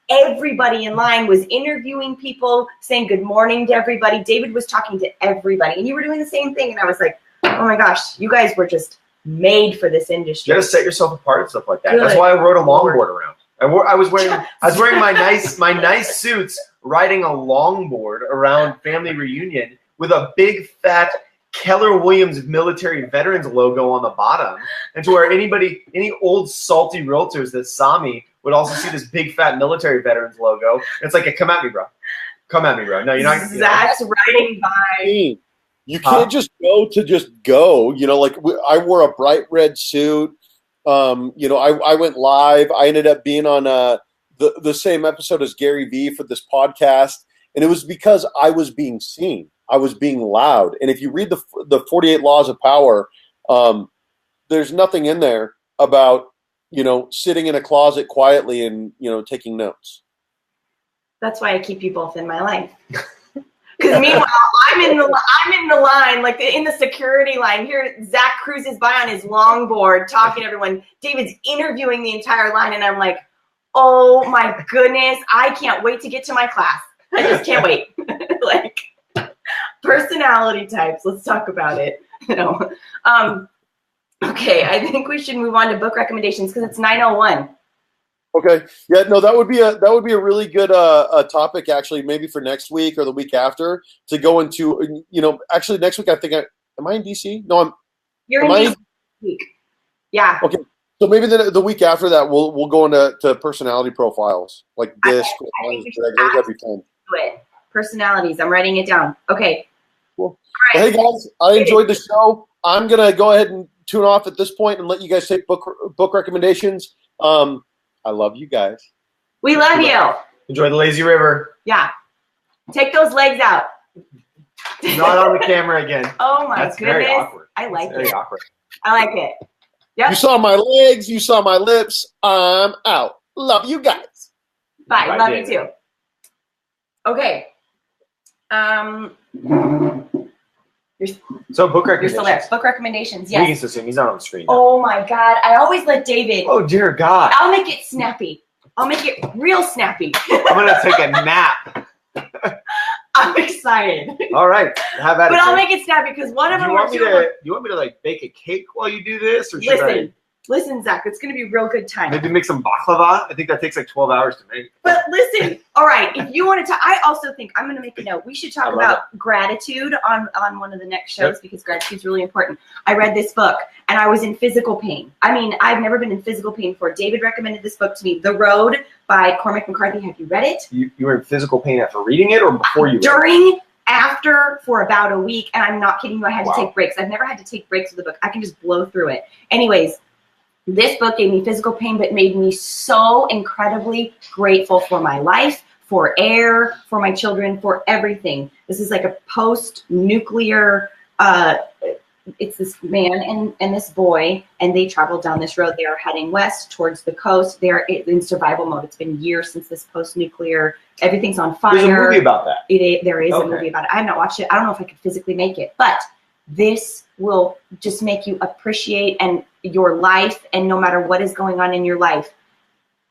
everybody in line, was interviewing people, saying good morning to everybody. David was talking to everybody, and you were doing the same thing. And I was like, oh my gosh, you guys were just made for this industry. You got to set yourself apart and stuff like that. Good. That's why I rode a longboard around. I was wearing my nice suits, riding a longboard around family reunion with a big fat Keller Williams military veterans logo on the bottom, and to where any old salty realtors that saw me would also see this big fat military veterans logo. It's like, come at me, bro. Come at me, bro. No, you're not. Zach's riding by. You can't just go to just go. I wore a bright red suit. I went live. I ended up being on the same episode as Gary Vee for this podcast, and it was because I was being seen. I was being loud. And if you read the 48 Laws of Power, there's nothing in there about sitting in a closet quietly and taking notes. That's why I keep you both in my life. Because meanwhile, I'm in the line, in the security line. Here, Zach cruises by on his longboard, talking to everyone. David's interviewing the entire line, and I'm like, oh my goodness, I can't wait to get to my class. I just can't wait. Personality types. Let's talk about it. Okay, I think we should move on to book recommendations because it's 9:01. Okay. Yeah, no, that would be a really good topic actually, maybe for next week or the week after, to go into. Actually next week I think am I in DC? No, You're in DC next week. Yeah. Okay. So maybe the week after that we'll go into personality profiles like this. I think we should that'd be fun. do it. Personalities. I'm writing it down. Okay. Cool. Well, hey guys, I enjoyed the show. I'm gonna go ahead and tune off at this point and let you guys take book recommendations. I love you guys. We love you. Enjoy the lazy river. Yeah. Take those legs out. Not on the camera again. Oh my That's goodness. very awkward. I like Very it. awkward. I like it. Yep. You saw my legs. You saw my lips. I'm out. Love you guys. Bye. Bye, Love David. you too. Okay. So book You're recommendations. still there. Book recommendations, We can yes. assume he's not on the screen now. Oh my God. I always let David. Oh dear God. I'll make it snappy. I'll make it real snappy. I'm gonna take a nap. I'm excited. All right, have at it. But I'll Jake. make it snappy because one of Do them you want are me two. to? You want me to like bake a cake while you do this, or should Listen, Zach. It's gonna be a real good I time. maybe make some baklava? I think that takes like 12 hours to make. But listen, all right. If you want to talk, I also think I'm gonna make a note. We should talk about gratitude on one of the next shows because gratitude is really important. I read this book and I was in physical pain. I mean, I've never been in physical pain before. David recommended this book to me, The Road by Cormac McCarthy. Have you read it? You were in physical pain after reading it, or before you? During. After for about a week, and I'm not kidding you, I had to Wow. take breaks. I've never had to take breaks with a book. I can just blow through it. Anyways, this book gave me physical pain, but made me so incredibly grateful for my life, for air, for my children, for everything. This is like a post-nuclear, it's this man and this boy, and they traveled down this road. They are heading west towards the coast. They're in survival mode. It's been years since this post-nuclear, everything's on fire. There's a movie about that. There is a Okay. movie about it. I have not watched it. I don't know if I could physically make it, but this will just make you appreciate and your life, and no matter what is going on in your life,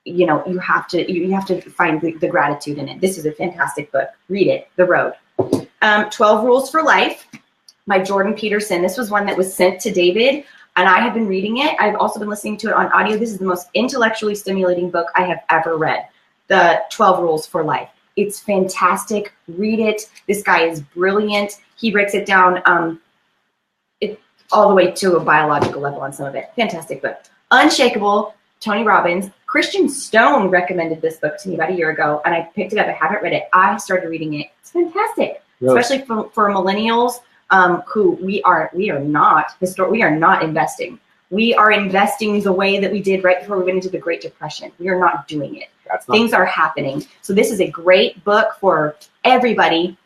you know, you have to find the gratitude in it. This is a fantastic book. Read it, The Road. 12 Rules for Life by Jordan Peterson. This was one that was sent to David, and I have been reading it. I've also been listening to it on audio. This is the most intellectually stimulating book I have ever read. The 12 Rules for Life. It's fantastic. Read it. This guy is brilliant. He breaks it down all the way to a biological level on some of it. Fantastic book. Unshakable, Tony Robbins. Christian Stone recommended this book to me about a year ago, and I picked it up. I haven't read it. I started reading it. It's fantastic, Really? especially for millennials who we are not investing. We are investing the way that we did right before we went into the Great Depression. We are not doing it. That's not Things are happening. So this is a great book for everybody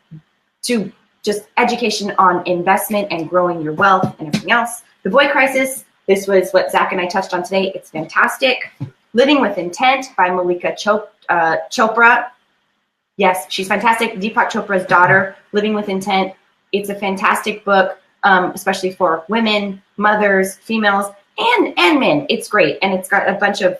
to just education on investment and growing your wealth and everything else. The Boy Crisis. This was what Zach and I touched on today. It's fantastic. Living with Intent by Malika Chopra. Yes, she's fantastic. Deepak Chopra's daughter, Living with Intent. It's a fantastic book, especially for women, mothers, females, and men. It's great. And it's got a bunch of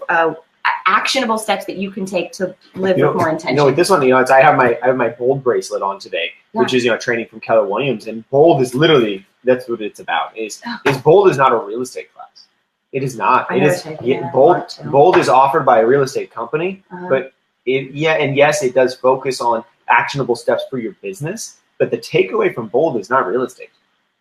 actionable steps that you can take to live with more intention. You know, with this one, I have my Bold bracelet on today, which is training from Keller Williams, and Bold is literally that's what it's about. Is Bold is not a real estate class. It is not. It is Bold is offered by a real estate company, but yes, it does focus on actionable steps for your business. But the takeaway from Bold is not real estate.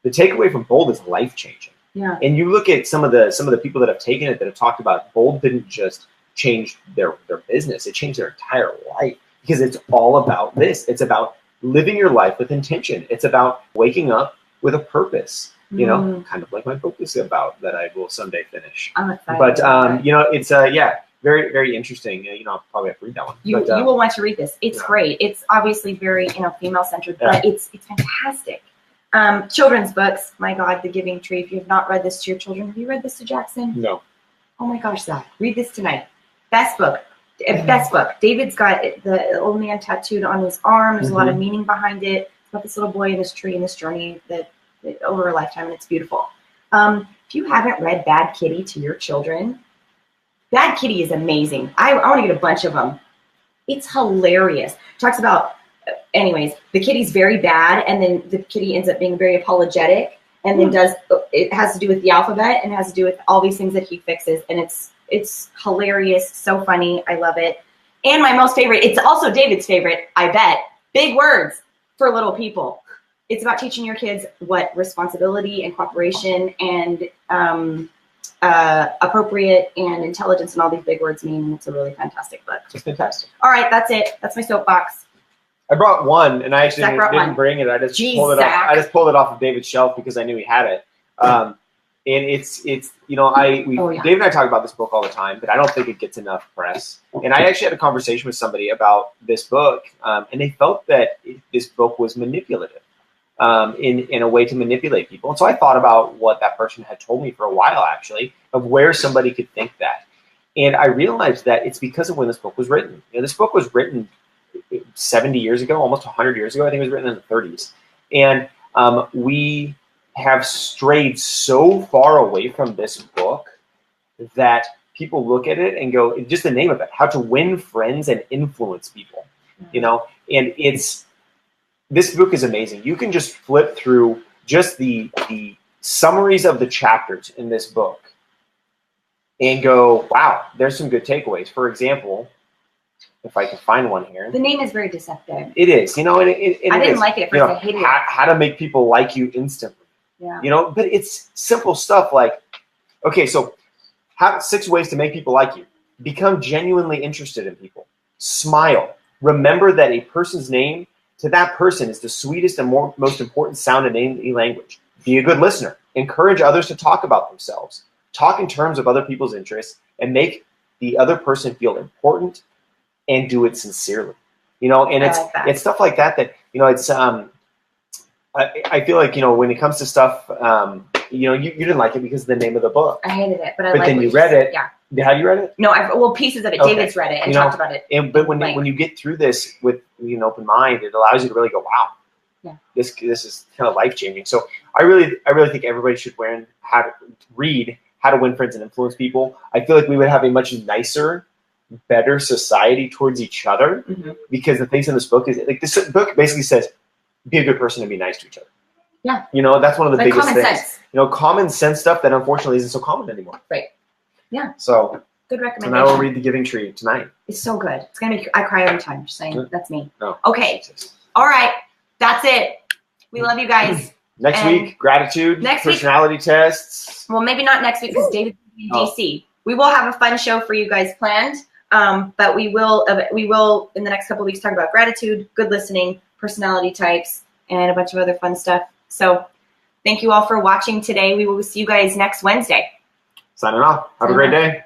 The takeaway from Bold is life changing. Yeah. And you look at some of the people that have taken it that have talked about Bold didn't just change their business, it changed their entire life, because it's all about this. It's about living your life with intention. It's about waking up with a purpose, kind of like my book is about that I will someday finish. I'm excited. But it's very, very interesting. I'll probably have to read that one. You will want to read this. It's great. It's obviously very female centered, but it's fantastic. Children's books. My God, The Giving Tree. If you have not read this to your children, have you read this to Jackson? No. Oh my gosh, Zach, read this tonight. Best book. Best book. David's got the old man tattooed on his arm. There's a lot of meaning behind it. It's about this little boy in this tree and this journey that over a lifetime, and it's beautiful. If you haven't read Bad Kitty to your children, Bad Kitty is amazing. I want to get a bunch of them. It's hilarious. Talks about, anyways, the kitty's very bad, and then the kitty ends up being very apologetic, and then it has to do with the alphabet, and it has to do with all these things that he fixes, and it's hilarious, so funny. I love it. And my most favorite, it's also David's favorite, I bet, Big Words for Little People. It's about teaching your kids what responsibility and cooperation and appropriate and intelligence and all these big words mean. It's a really fantastic book. It's fantastic. All right, that's it. That's my soapbox. I brought one, and I actually didn't bring it. I just pulled it off. Zach. I just pulled it off of David's shelf because I knew he had it. And it's David and I talk about this book all the time, but I don't think it gets enough press. And I actually had a conversation with somebody about this book, and they felt that this book was manipulative, in a way to manipulate people. And so I thought about what that person had told me for a while, actually, of where somebody could think that. And I realized that it's because of when this book was written. This book was written 70 years ago, almost 100 years ago. I think it was written in the 30s. And We have strayed so far away from this book that people look at it and go, just the name of it, How to Win Friends and Influence People, you know, and this book is amazing. You can just flip through just the summaries of the chapters in this book and go, wow, there's some good takeaways. For example, if I can find one here. The name is very deceptive. It is, you know, and I didn't like it at first. I hated it. How to make people like you instantly. Yeah. You know, but it's simple stuff like, okay, so have 6 ways to make people like you. Become genuinely interested in people. Smile. Remember that a person's name to that person is the sweetest and most important sound in any language. Be a good listener. Encourage others to talk about themselves. Talk in terms of other people's interests and make the other person feel important and do it sincerely. You know, and it's stuff like that, you know, it's I feel like, you know, when it comes to stuff, you know, you didn't like it because of the name of the book. I hated it, but then you read it. Yeah. Have you read it? No, well, pieces of it. Okay. David's read it and talked about it. But when you get through this with an open mind, it allows you to really go, wow, yeah, this is kind of life changing. So I really think everybody should read How to Win Friends and Influence People. I feel like we would have a much nicer, better society towards each other because the things in this book is like this book basically says, be a good person and be nice to each other. Yeah. You know, that's one of the biggest things. Sense. You know, common sense stuff that unfortunately isn't so common anymore. Right. Yeah. So good recommendation. And I will read The Giving Tree tonight. It's so good. It's gonna make I cry every time. Just saying. That's me. No. Okay. All right. That's it. We love you guys. Next week, gratitude, personality tests. Well, maybe not next week because David's in DC. We will have a fun show for you guys planned. But we will in the next couple of weeks talk about gratitude, good listening, personality types, and a bunch of other fun stuff. So thank you all for watching today. We will see you guys next Wednesday. Signing off. Have a great day.